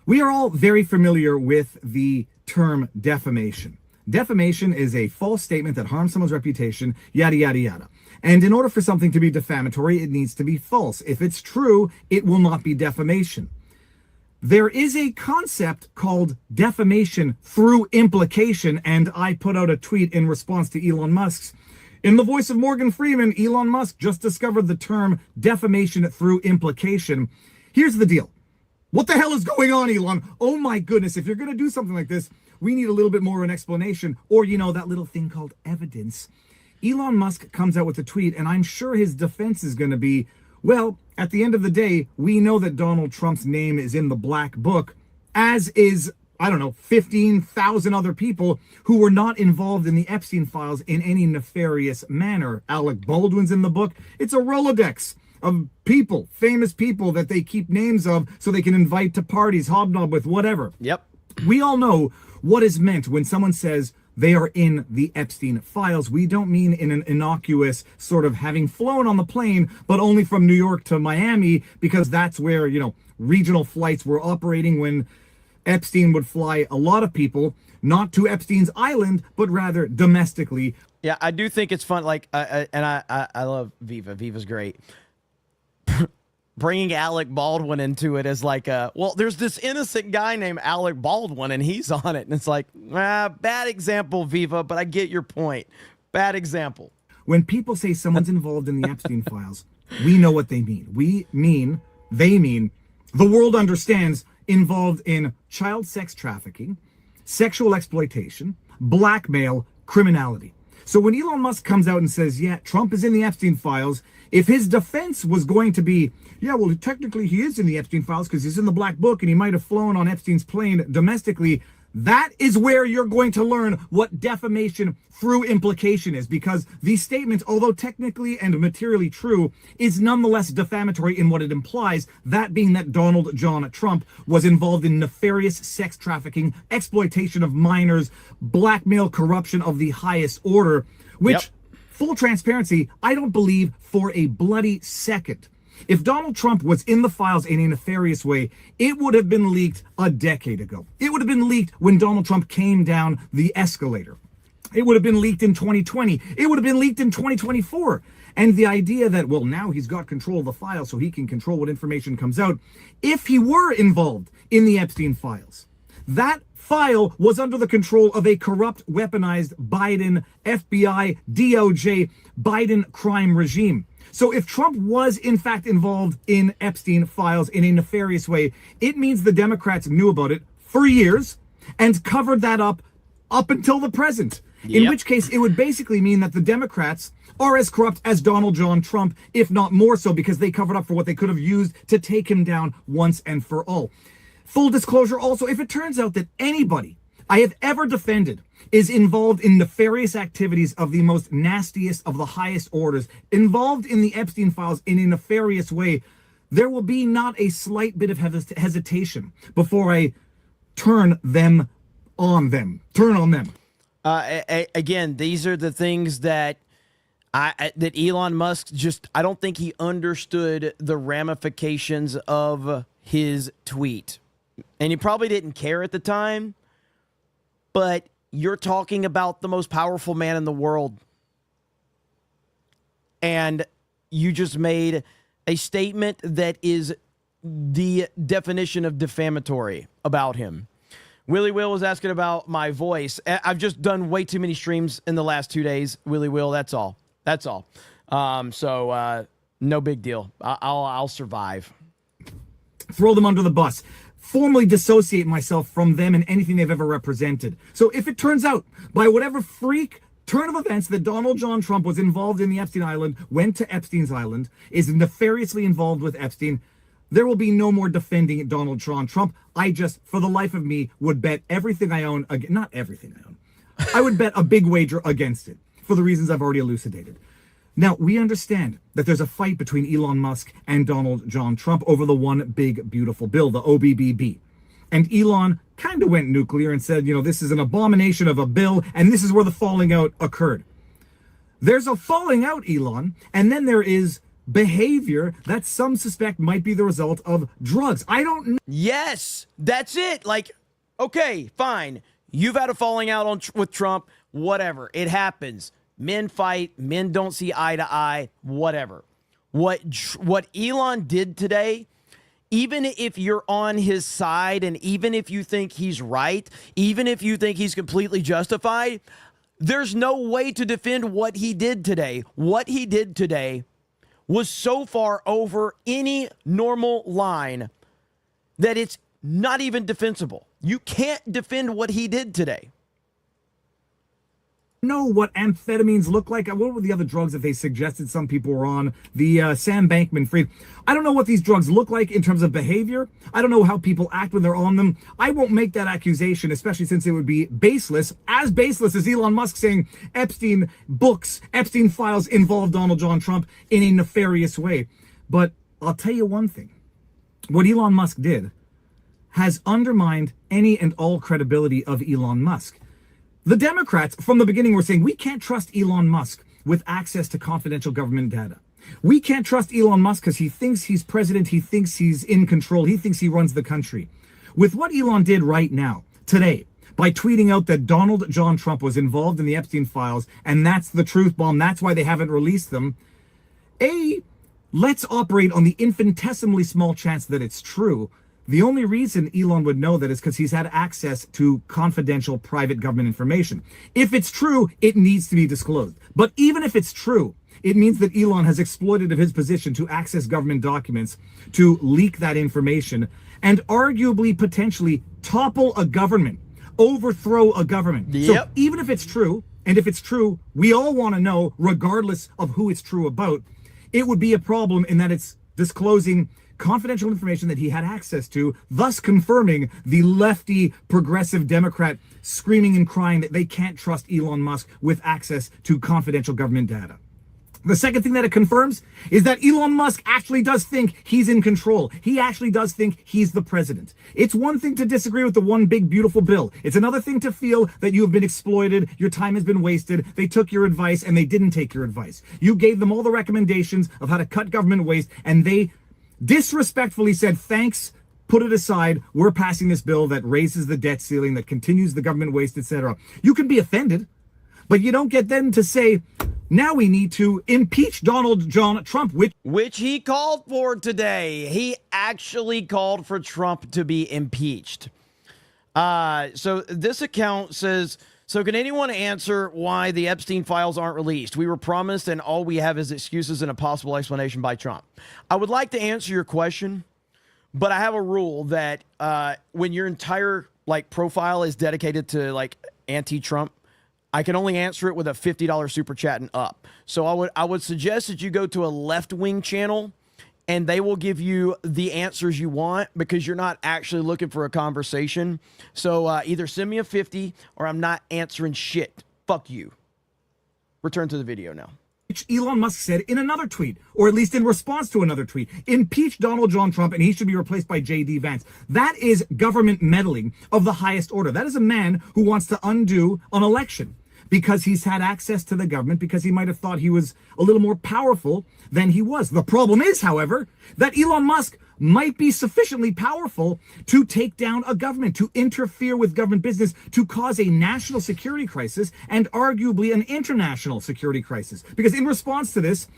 Speaker 13: we are all very familiar with the term defamation. Defamation is a false statement that harms someone's reputation, yada, yada, yada. And in order for something to be defamatory, it needs to be false. If it's true, it will not be defamation. There is a concept called defamation through implication, and I put out a tweet in response to Elon Musk's. In the voice of Morgan Freeman, Elon Musk just discovered the term defamation through implication. Here's the deal. What the hell is going on, Elon? Oh my goodness, if you're going to do something like this, we need a little bit more of an explanation, or, you know, that little thing called evidence. Elon Musk comes out with a tweet, and I'm sure his defense is going to be, well, at the end of the day, we know that Donald Trump's name is in the black book, as is, I don't know, 15,000 other people who were not involved in the Epstein files in any nefarious manner. Alec Baldwin's in the book. It's a Rolodex of people, famous people that they keep names of so they can invite to parties, hobnob with, whatever.
Speaker 3: Yep.
Speaker 13: We all know what is meant when someone says they are in the Epstein files. We don't mean in an innocuous sort of having flown on the plane, but only from New York to Miami, because that's where, you know, regional flights were operating when Epstein would fly a lot of people, not to Epstein's island, but rather domestically.
Speaker 3: Yeah, I do think it's fun. Like, I love Viva. Viva's great. Bringing Alec Baldwin into it is like, well, there's this innocent guy named Alec Baldwin, and he's on it. And it's like, bad example, Viva, but I get your point. Bad example.
Speaker 13: When people say someone's involved in the Epstein files, we know what they mean. They mean, the world understands involved in child sex trafficking, sexual exploitation, blackmail, criminality. So when Elon Musk comes out and says, yeah, Trump is in the Epstein files, if his defense was going to be, yeah, well, technically he is in the Epstein files because he's in the black book and he might have flown on Epstein's plane domestically, that is where you're going to learn what defamation through implication is, because these statements, although technically and materially true, is nonetheless defamatory in what it implies, that being that Donald John Trump was involved in nefarious sex trafficking, exploitation of minors, blackmail, corruption of the highest order, which, full transparency, I don't believe for a bloody second. If Donald Trump was in the files in a nefarious way, it would have been leaked a decade ago. It would have been leaked when Donald Trump came down the escalator. It would have been leaked in 2020. It would have been leaked in 2024. And the idea that, well, now he's got control of the file so he can control what information comes out. If he were involved in the Epstein files, that file was under the control of a corrupt, weaponized Biden, FBI, DOJ, Biden crime regime. So if Trump was in fact involved in Epstein files in a nefarious way, it means the Democrats knew about it for years and covered that up until the present. In which case, it would basically mean that the Democrats are as corrupt as Donald John Trump, if not more so, because they covered up for what they could have used to take him down once and for all. Full disclosure also, if it turns out that anybody I have ever defended is involved in nefarious activities of the most nastiest of the highest orders, involved in the Epstein files in a nefarious way, there will be not a slight bit of hesitation before I turn on them.
Speaker 3: Again, these are the things that that Elon Musk I don't think he understood the ramifications of his tweet. And he probably didn't care at the time, but you're talking about the most powerful man in the world. And you just made a statement that is the definition of defamatory about him. Willie Will was asking about my voice. I've just done way too many streams in the last 2 days. Willie Will, that's all. So no big deal. I'll survive.
Speaker 13: Throw them under the bus. Formally dissociate myself from them and anything they've ever represented. So if it turns out, by whatever freak turn of events, that Donald John Trump was involved in the Epstein Island, went to Epstein's Island, is nefariously involved with Epstein, there will be no more defending Donald John Trump. I just, for the life of me, would bet everything I own, not everything I own, I would bet a big wager against it, for the reasons I've already elucidated. Now, we understand that there's a fight between Elon Musk and Donald John Trump over the one big, beautiful bill, the OBBB. And Elon kind of went nuclear and said, this is an abomination of a bill, and this is where the falling out occurred. There's a falling out, Elon, and then there is behavior that some suspect might be the result of drugs. I don't know.
Speaker 3: Yes, that's it. Like, okay, fine. You've had a falling out with Trump, whatever. It happens. Men fight, men don't see eye to eye, whatever. What Elon did today, even if you're on his side and even if you think he's right, even if you think he's completely justified, there's no way to defend what he did today. What he did today was so far over any normal line that it's not even defensible. You can't defend what he did today.
Speaker 13: know what amphetamines look like. What were the other drugs that they suggested some people were on? The Sam Bankman-Fried. I don't know what these drugs look like in terms of behavior. I don't know how people act when they're on them. I won't make that accusation, especially since it would be baseless as Elon Musk saying Epstein books, Epstein files involve Donald John Trump in a nefarious way. But I'll tell you one thing. What Elon Musk did has undermined any and all credibility of Elon Musk. The Democrats, from the beginning, were saying, we can't trust Elon Musk with access to confidential government data. We can't trust Elon Musk because he thinks he's president, he thinks he's in control, he thinks he runs the country. With what Elon did right now, today, by tweeting out that Donald John Trump was involved in the Epstein files, and that's the truth bomb, that's why they haven't released them, let's operate on the infinitesimally small chance that it's true. The only reason Elon would know that is because he's had access to confidential private government information. If it's true, it needs to be disclosed. But even if it's true, it means that Elon has exploited his position to access government documents, to leak that information, and arguably potentially topple a government, overthrow a government.
Speaker 3: Yep.
Speaker 13: So even if it's true, and if it's true, we all want to know, regardless of who it's true about, it would be a problem in that it's disclosing confidential information that he had access to, thus confirming the lefty progressive Democrat screaming and crying that they can't trust Elon Musk with access to confidential government data. The second thing that it confirms is that Elon Musk actually does think he's in control. He actually does think he's the president. It's one thing to disagree with the one big beautiful bill. It's another thing to feel that you have been exploited, your time has been wasted, they took your advice and they didn't take your advice. You gave them all the recommendations of how to cut government waste and they disrespectfully said, thanks, put it aside, we're passing this bill that raises the debt ceiling, that continues the government waste, etc. You can be offended, but you don't get them to say, now we need to impeach Donald John Trump,
Speaker 3: which he called for today. He actually called for Trump to be impeached. So this account says, so can anyone answer why the Epstein files aren't released? We were promised and all we have is excuses and a possible explanation by Trump. I would like to answer your question, but I have a rule that when your entire profile is dedicated to anti-Trump, I can only answer it with a $50 super chat and up. So I would suggest that you go to a left-wing channel and they will give you the answers you want because you're not actually looking for a conversation. So either send me a 50 or I'm not answering shit. Fuck you. Return to the video now.
Speaker 13: Which Elon Musk said in another tweet, or at least in response to another tweet, impeach Donald John Trump and he should be replaced by J.D. Vance. That is government meddling of the highest order. That is a man who wants to undo an election because he's had access to the government, because he might have thought he was a little more powerful than he was. The problem is, however, that Elon Musk might be sufficiently powerful to take down a government, to interfere with government business, to cause a national security crisis and arguably an international security crisis. Because in response to this,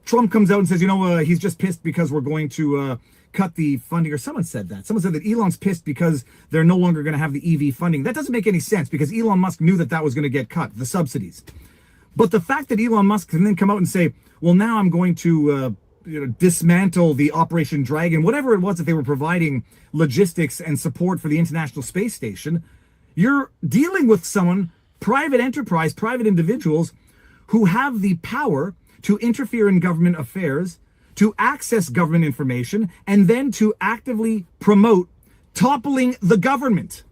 Speaker 13: Trump comes out and says, he's just pissed because we're going to cut the funding, or someone said that. Someone said that Elon's pissed because they're no longer going to have the EV funding. That doesn't make any sense because Elon Musk knew that that was going to get cut, the subsidies. But the fact that Elon Musk can then come out and say, well, now I'm going to dismantle the Operation Dragon, whatever it was that they were providing logistics and support for the International Space Station, you're dealing with someone, private enterprise, private individuals who have the power to interfere in government affairs, to access government information, and then to actively promote toppling the government,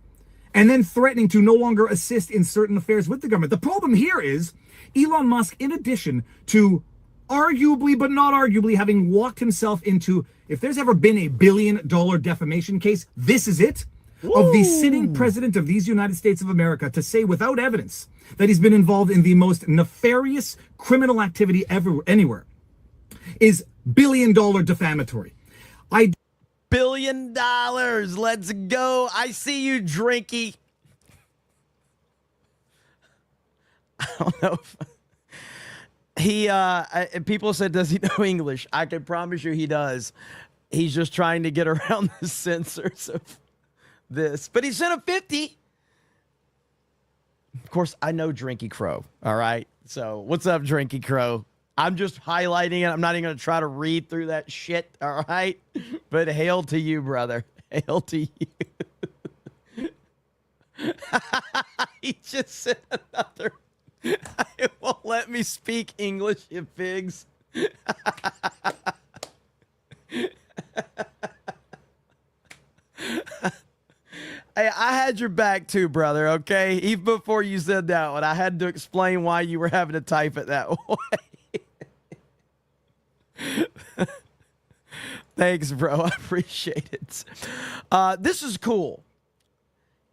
Speaker 13: and then threatening to no longer assist in certain affairs with the government. The problem here is Elon Musk, in addition to arguably, but not arguably, having walked himself into, if there's ever been a $1 billion defamation case, this is it, of the sitting president of these United States of America to say without evidence that he's been involved in the most nefarious criminal activity ever, anywhere, is $1 billion defamatory.
Speaker 3: $1 billion. Let's go. I see you, Drinky. I don't know if people said, does he know English? I can promise you he does. He's just trying to get around the censors of this. But he sent a 50. Of course, I know Drinky Crow. All right. So what's up, Drinky Crow? I'm just highlighting it. I'm not even going to try to read through that shit. All right. But hail to you, brother. Hail to you. He just sent another. we speak English, you pigs. Hey, I had your back too, brother, okay? Even before you said that one, I had to explain why you were having to type it that way. Thanks, bro. I appreciate it. This is cool.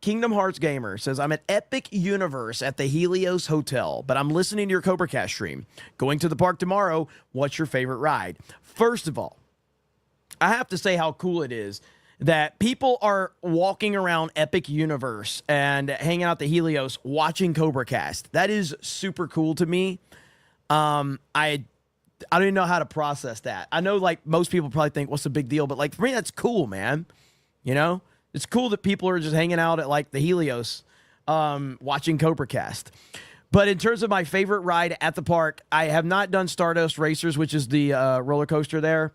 Speaker 3: Kingdom Hearts Gamer says, I'm at Epic Universe at the Helios Hotel, but I'm listening to your CobraCast stream. Going to the park tomorrow. What's your favorite ride? First of all, I have to say how cool it is that people are walking around Epic Universe and hanging out at the Helios watching CobraCast. That is super cool to me. I don't even know how to process that. I know like most people probably think, what's the big deal? But like for me, that's cool, man. You know? It's cool that people are just hanging out at like the Helios watching CobraCast. But in terms of my favorite ride at the park, I have not done Stardust Racers, which is the roller coaster there.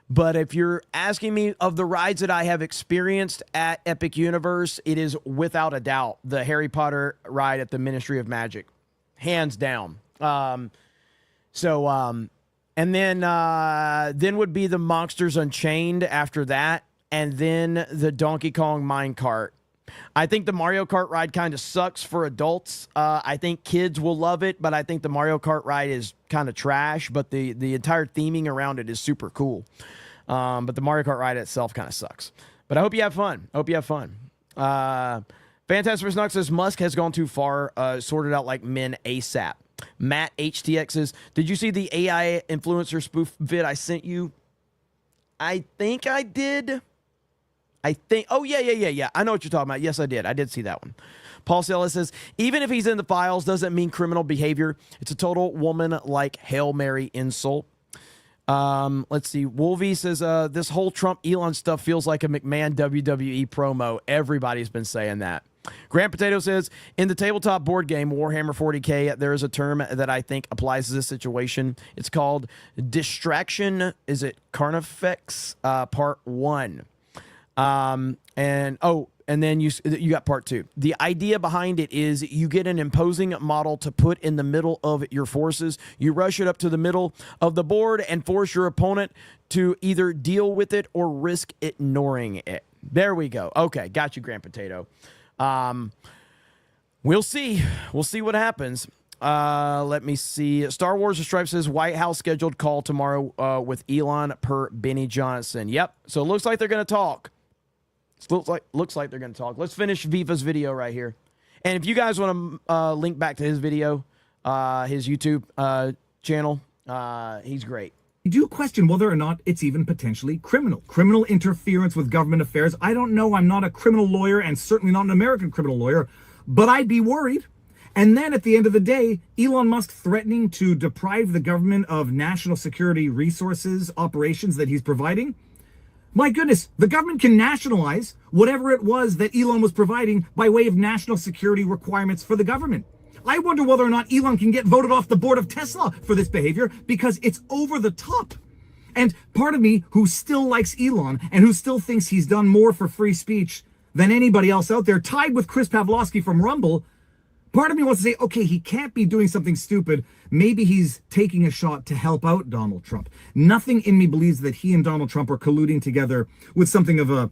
Speaker 3: But if you're asking me of the rides that I have experienced at Epic Universe, it is without a doubt the Harry Potter ride at the Ministry of Magic. Hands down. And then would be the Monsters Unchained after that. And then the Donkey Kong Mine Kart. I think the Mario Kart ride kind of sucks for adults. I think kids will love it, but I think the Mario Kart ride is kind of trash, but the entire theming around it is super cool. But the Mario Kart ride itself kind of sucks. But I hope you have fun. Fantastic Snux says Musk has gone too far, sorted out like men ASAP. Matt HTX says, did you see the AI influencer spoof vid I sent you? I think I did. Oh, yeah. I know what you're talking about. Yes, I did. I did see that one. Paul Sella says, even if he's in the files, doesn't mean criminal behavior. It's a total woman-like Hail Mary insult. Let's see. Wolvie says, this whole Trump-Elon stuff feels like a McMahon WWE promo. Everybody's been saying that. Grant Potato says, in the tabletop board game Warhammer 40K, there is a term that I think applies to this situation. It's called distraction. Is it Carnifex? Part 1. And then you got part 2. The idea behind it is you get an imposing model to put in the middle of your forces. You rush it up to the middle of the board and force your opponent to either deal with it or risk ignoring it. There we go. Okay, got you, Grand Potato. We'll see. We'll see what happens. Let me see. Star Wars The Stripe says White House scheduled call tomorrow with Elon per Benny Johnson. Yep. So it looks like they're going to talk. Looks like they're going to talk. Let's finish Viva's video right here. And if you guys want to link back to his video, his YouTube channel, he's great.
Speaker 13: I do question whether or not it's even potentially criminal interference with government affairs. I don't know. I'm not a criminal lawyer and certainly not an American criminal lawyer, but I'd be worried. And then at the end of the day, Elon Musk threatening to deprive the government of national security resources, operations that he's providing. My goodness, the government can nationalize whatever it was that Elon was providing by way of national security requirements for the government. I wonder whether or not Elon can get voted off the board of Tesla for this behavior because it's over the top. And part of me who still likes Elon and who still thinks he's done more for free speech than anybody else out there, tied with Chris Pavlovsky from Rumble, part of me wants to say, okay, he can't be doing something stupid. Maybe he's taking a shot to help out Donald Trump. Nothing in me believes that he and Donald Trump are colluding together with something of a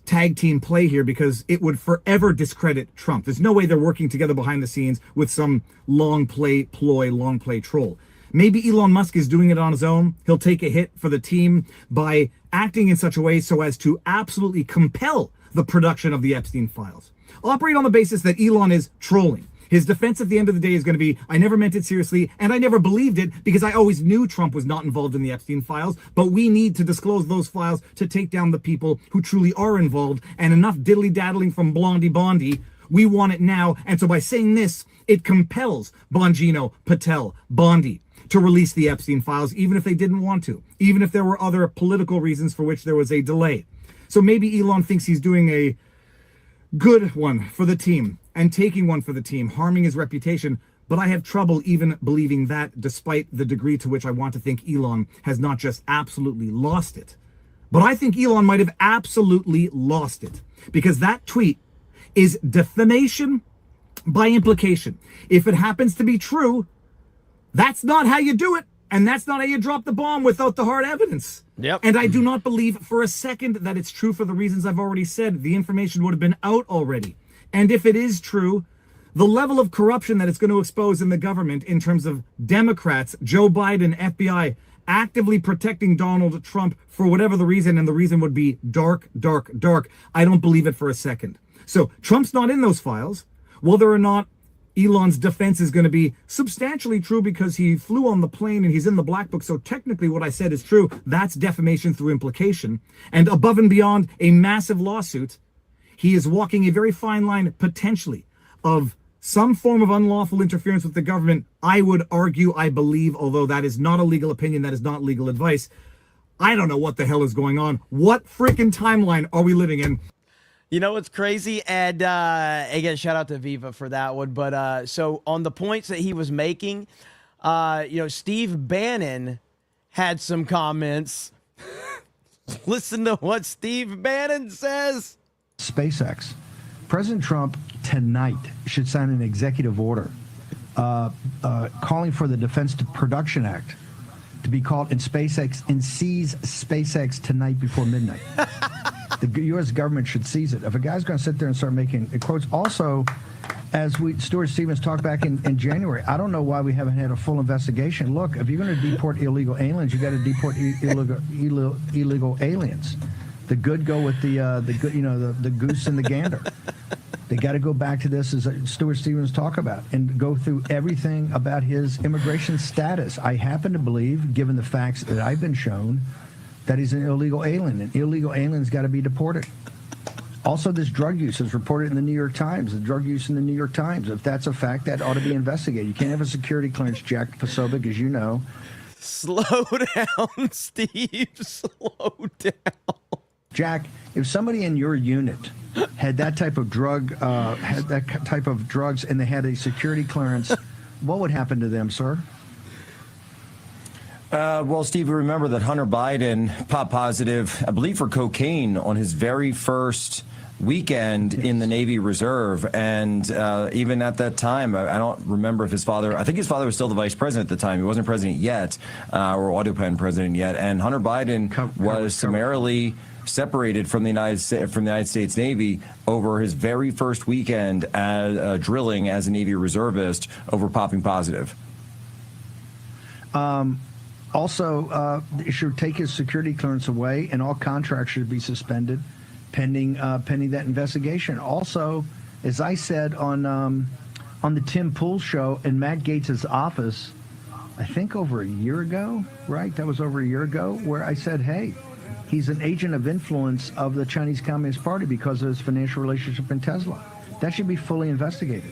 Speaker 13: tag team play here because it would forever discredit Trump. There's no way they're working together behind the scenes with some long play ploy, long play troll. Maybe Elon Musk is doing it on his own. He'll take a hit for the team by acting in such a way so as to absolutely compel the production of the Epstein files. Operate on the basis that Elon is trolling. His defense at the end of the day is going to be, I never meant it seriously, and I never believed it because I always knew Trump was not involved in the Epstein files, but we need to disclose those files to take down the people who truly are involved, and enough diddly-daddling from Blondie Bondi, we want it now, and so by saying this, it compels Bongino, Patel, Bondi to release the Epstein files, even if they didn't want to, even if there were other political reasons for which there was a delay. So maybe Elon thinks he's doing a good one for the team and taking one for the team, harming his reputation. But I have trouble even believing that, despite the degree to which I want to think Elon has not just absolutely lost it, but I think Elon might have absolutely lost it because that tweet is defamation by implication. If it happens to be true, That's not how you do it. And that's not how you drop the bomb without the hard evidence.
Speaker 3: Yep.
Speaker 13: And I do not believe for a second that it's true for the reasons I've already said. The information would have been out already. And if it is true, the level of corruption that it's going to expose in the government in terms of Democrats, Joe Biden, FBI, actively protecting Donald Trump for whatever the reason, and the reason would be dark, dark, dark. I don't believe it for a second. So Trump's not in those files. Whether or not Elon's defense is going to be substantially true because he flew on the plane and he's in the black book. So technically what I said is true. That's defamation through implication. And above and beyond a massive lawsuit, he is walking a very fine line potentially of some form of unlawful interference with the government. I would argue, I believe, although that is not a legal opinion, that is not legal advice. I don't know what the hell is going on. What freaking timeline are we living in?
Speaker 3: You know what's crazy? And again, shout out to Viva for that one. But so on the points that he was making, Steve Bannon had some comments. Listen to what Steve Bannon says.
Speaker 14: SpaceX. President Trump tonight should sign an executive order calling for the Defense Production Act to be called in SpaceX and seize SpaceX tonight before midnight. The U.S. government should seize it. If a guy's going to sit there and start making quotes, also, as Stuart Stevens talked back in January, I don't know why we haven't had a full investigation. Look, if you're going to deport illegal aliens, you got to deport illegal aliens. The good go with the good, the goose and the gander. They got to go back to this, as Stuart Stevens talked about, and go through everything about his immigration status. I happen to believe, given the facts that I've been shown, that he's an illegal alien, and illegal aliens got to be deported. Also, this drug use is reported in the New York Times. The drug use in the New York Times, if that's a fact, that ought to be investigated. You can't have a security clearance, Jack Posobiec, as you know.
Speaker 3: Slow down, Steve. Slow down.
Speaker 14: Jack, if somebody in your unit had that type of drug, drugs, and they had a security clearance, what would happen to them, sir?
Speaker 15: Well, Steve, remember that Hunter Biden popped positive, I believe, for cocaine on his very first weekend in the Navy Reserve. And even at that time, I don't remember if his father, I think his father was still the vice president at the time. He wasn't president yet, or autopilot president yet. And Hunter Biden was summarily separated from the United States Navy over his very first weekend as drilling as a Navy reservist over popping positive.
Speaker 14: Also, it should take his security clearance away, and all contracts should be suspended pending that investigation. Also, as I said on the Tim Pool show in Matt Gaetz's office, I think over a year ago, right? That was over a year ago, where I said, hey, he's an agent of influence of the Chinese Communist Party because of his financial relationship in Tesla. That should be fully investigated.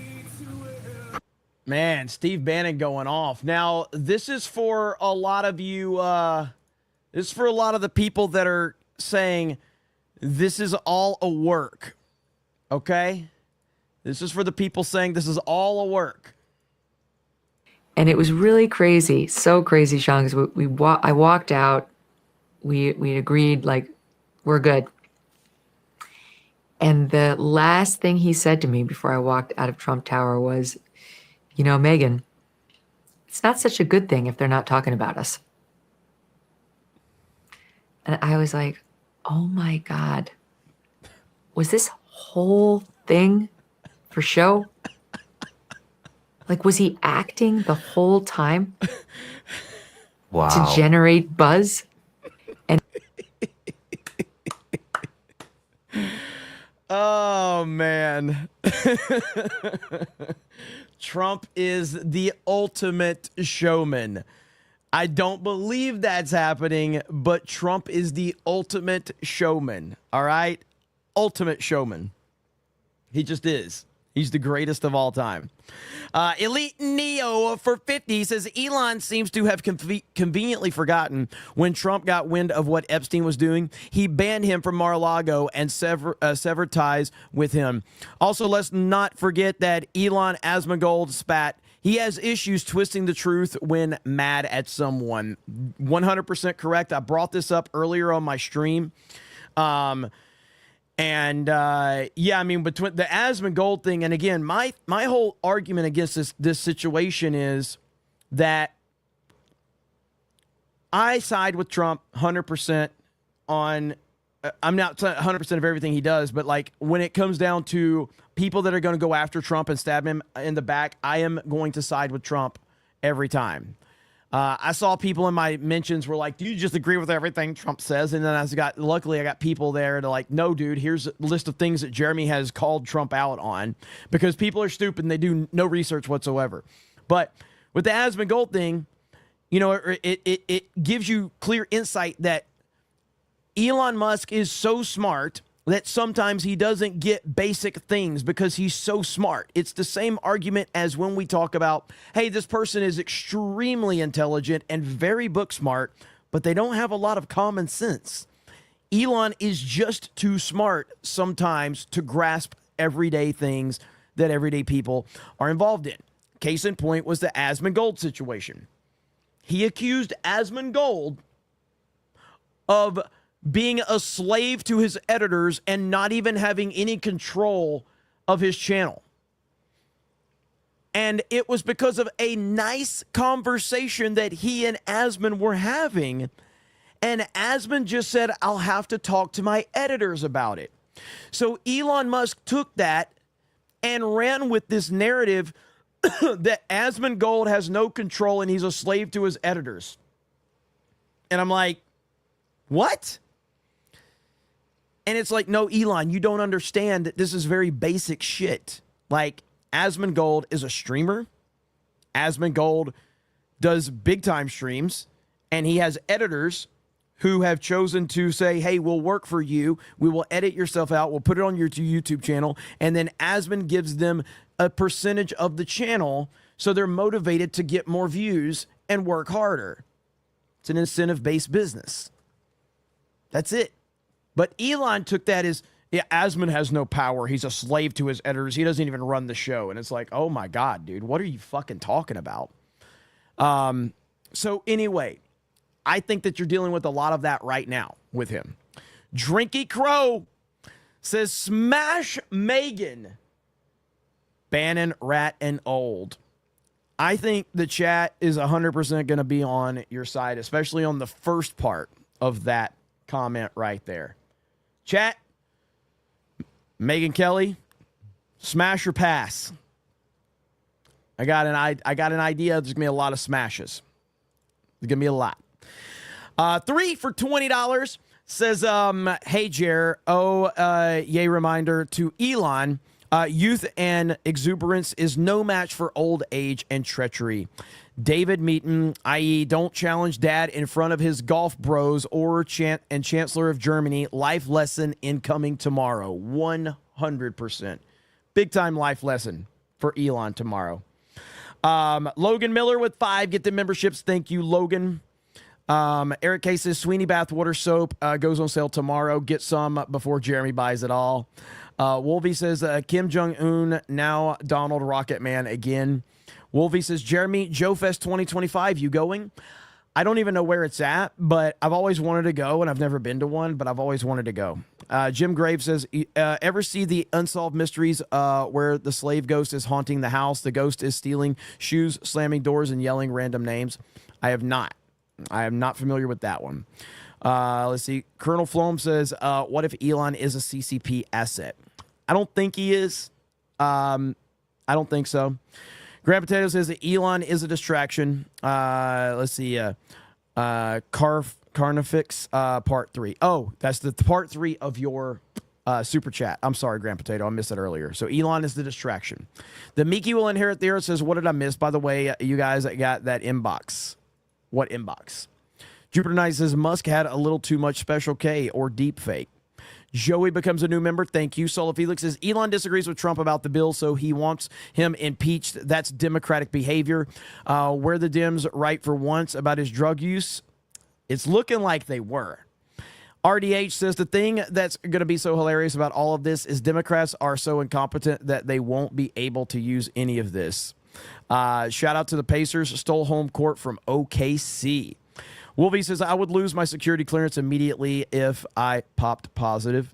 Speaker 3: Man, Steve Bannon going off. Now, this is for a lot of you, this is for a lot of the people that are saying this is all a work, okay? This is for the people saying this is all a work.
Speaker 16: And it was really crazy, so crazy, Sean, because I walked out, we agreed, like, we're good. And the last thing he said to me before I walked out of Trump Tower was, you know, Megan, it's not such a good thing if they're not talking about us. And I was like, oh my God, was this whole thing for show? Like, was he acting the whole time?
Speaker 2: Wow.
Speaker 16: To generate buzz? And
Speaker 3: oh, man. Trump is the ultimate showman. I don't believe that's happening, but Trump is the ultimate showman. All right? Ultimate showman. He just is. He's the greatest of all time. Elite Neo for 50 says Elon seems to have conveniently forgotten when Trump got wind of what Epstein was doing. He banned him from Mar-a-Lago and severed ties with him. Also, let's not forget that Elon Asmongold spat. He has issues twisting the truth when mad at someone. 100% correct. I brought this up earlier on my stream. Yeah, I mean, between the Asmongold thing, and again, my whole argument against this situation is that I side with Trump 100% on, I'm not 100% of everything he does, but like when it comes down to people that are going to go after Trump and stab him in the back, I am going to side with Trump every time. I saw people in my mentions were like, do you just agree with everything Trump says? And then luckily I got people there to like, no, dude, here's a list of things that Jeremy has called Trump out on, because people are stupid and they do no research whatsoever. But with the Asmongold thing, you know, it gives you clear insight that Elon Musk is so smart that sometimes he doesn't get basic things because he's so smart. It's the same argument as when we talk about, hey, this person is extremely intelligent and very book smart, but they don't have a lot of common sense. Elon is just too smart sometimes to grasp everyday things that everyday people are involved in. Case in point was the Asmongold situation. He accused Asmongold of being a slave to his editors and not even having any control of his channel. And it was because of a nice conversation that he and Asmon were having. And Asmon just said, I'll have to talk to my editors about it. So Elon Musk took that and ran with this narrative that Asmongold has no control and he's a slave to his editors. And I'm like, what? And it's like, no, Elon, you don't understand that this is very basic shit. Like, Asmongold is a streamer. Asmongold does big-time streams, and he has editors who have chosen to say, hey, we'll work for you. We will edit your stuff out. We'll put it on your YouTube channel. And then Asmon gives them a percentage of the channel, so they're motivated to get more views and work harder. It's an incentive-based business. That's it. But Elon took that as, yeah, Asmon has no power. He's a slave to his editors. He doesn't even run the show. And it's like, oh my God, dude, what are you fucking talking about? So anyway, I think that you're dealing with a lot of that right now with him. Drinky Crow says, smash Megan. Bannon, rat, and old. I think the chat is 100% going to be on your side, especially on the first part of that comment right there. Chat, Megyn Kelly, smash or pass? I got an idea. There's gonna be a lot of smashes. There's gonna be a lot. 3 for $20 says, hey Jer, yay reminder to Elon. Youth and exuberance is no match for old age and treachery. David Meaton, i.e. don't challenge dad in front of his golf bros or Chancellor of Germany. Life lesson incoming tomorrow. 100%. Big time life lesson for Elon tomorrow. Logan Miller with 5. Get the memberships. Thank you, Logan. Eric K says Sweeney Bathwater Soap goes on sale tomorrow. Get some before Jeremy buys it all. Wolvie says Kim Jong-un, now Donald Rocket Man again. Wolvie says, Jeremy, Joe Fest 2025, you going? I don't even know where it's at, but I've always wanted to go, and I've never been to one, but I've always wanted to go. Jim Graves says, ever see the Unsolved Mysteries where the slave ghost is haunting the house? The ghost is stealing shoes, slamming doors, and yelling random names. I have not. I am not familiar with that one. Let's see. Colonel Flom says, what if Elon is a CCP asset? I don't think he is. I don't think so. Grand Potato says that Elon is a distraction. Let's see. Carnifix part 3. Oh, that's the part 3 of your super chat. I'm sorry, Grand Potato. I missed it earlier. So Elon is the distraction. The Miki will inherit the earth says, what did I miss? By the way, you guys got that inbox. What inbox? Jupiter Knight says Musk had a little too much Special K or deep fake. Joey becomes a new member. Thank you. Solo Felix says Elon disagrees with Trump about the bill, so he wants him impeached. That's Democratic behavior. Were the Dems right for once about his drug use? It's looking like they were. RDH says the thing that's going to be so hilarious about all of this is Democrats are so incompetent that they won't be able to use any of this. Shout out to the Pacers. Stole home court from OKC. Wolvie says, I would lose my security clearance immediately if I popped positive.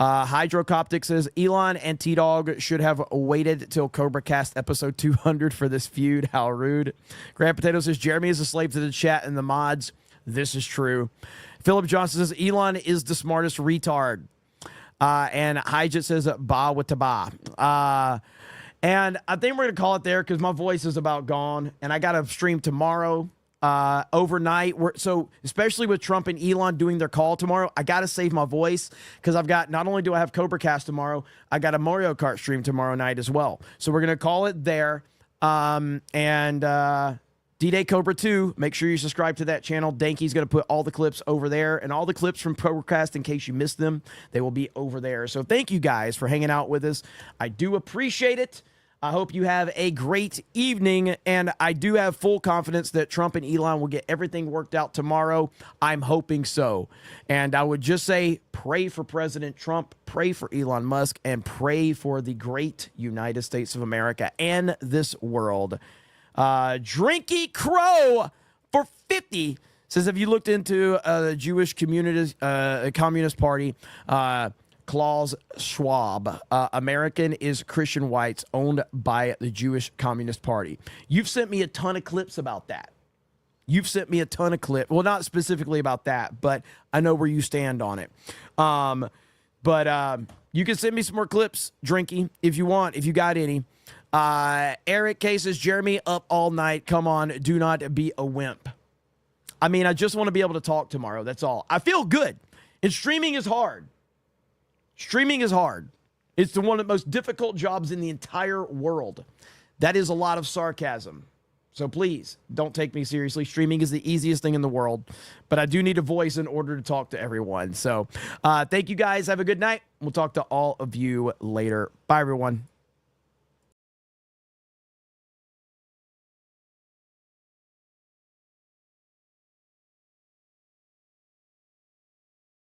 Speaker 3: Hydrocoptic says Elon and T-Dog should have waited till Cobra Cast episode 200 for this feud. How rude. Grand Potato says Jeremy is a slave to the chat and the mods. This is true. Philip Johnson says Elon is the smartest retard. And Hijit says ba with ba. And I think we're going to call it there because my voice is about gone. And I got to stream tomorrow. Overnight. So especially with Trump and Elon doing their call tomorrow, I got to save my voice because I've got, not only do I have Cobra Cast tomorrow, I got a Mario Kart stream tomorrow night as well. So we're going to call it there. D-Day Cobra 2, make sure you subscribe to that channel. Danky's going to put all the clips over there, and all the clips from Cobra Cast, in case you missed them, they will be over there. So thank you guys for hanging out with us. I do appreciate it. I hope you have a great evening, and I do have full confidence that Trump and Elon will get everything worked out tomorrow. I'm hoping so. And I would just say, pray for President Trump, pray for Elon Musk, and pray for the great United States of America and this world. Drinky Crow for 50 says, have you looked into the Jewish Communist Party? Klaus Schwab, American is Christian whites owned by the Jewish Communist Party. You've sent me a ton of clips about that. You've sent me a ton of clips. Well, not specifically about that, but I know where you stand on it. But you can send me some more clips, Drinky, if you want, if you got any. Eric K says, Jeremy, up all night. Come on, do not be a wimp. I mean, I just want to be able to talk tomorrow. That's all. I feel good. And streaming is hard. Streaming is hard. It's one of the most difficult jobs in the entire world. That is a lot of sarcasm. So please, don't take me seriously. Streaming is the easiest thing in the world. But I do need a voice in order to talk to everyone. So thank you guys. Have a good night. We'll talk to all of you later. Bye, everyone.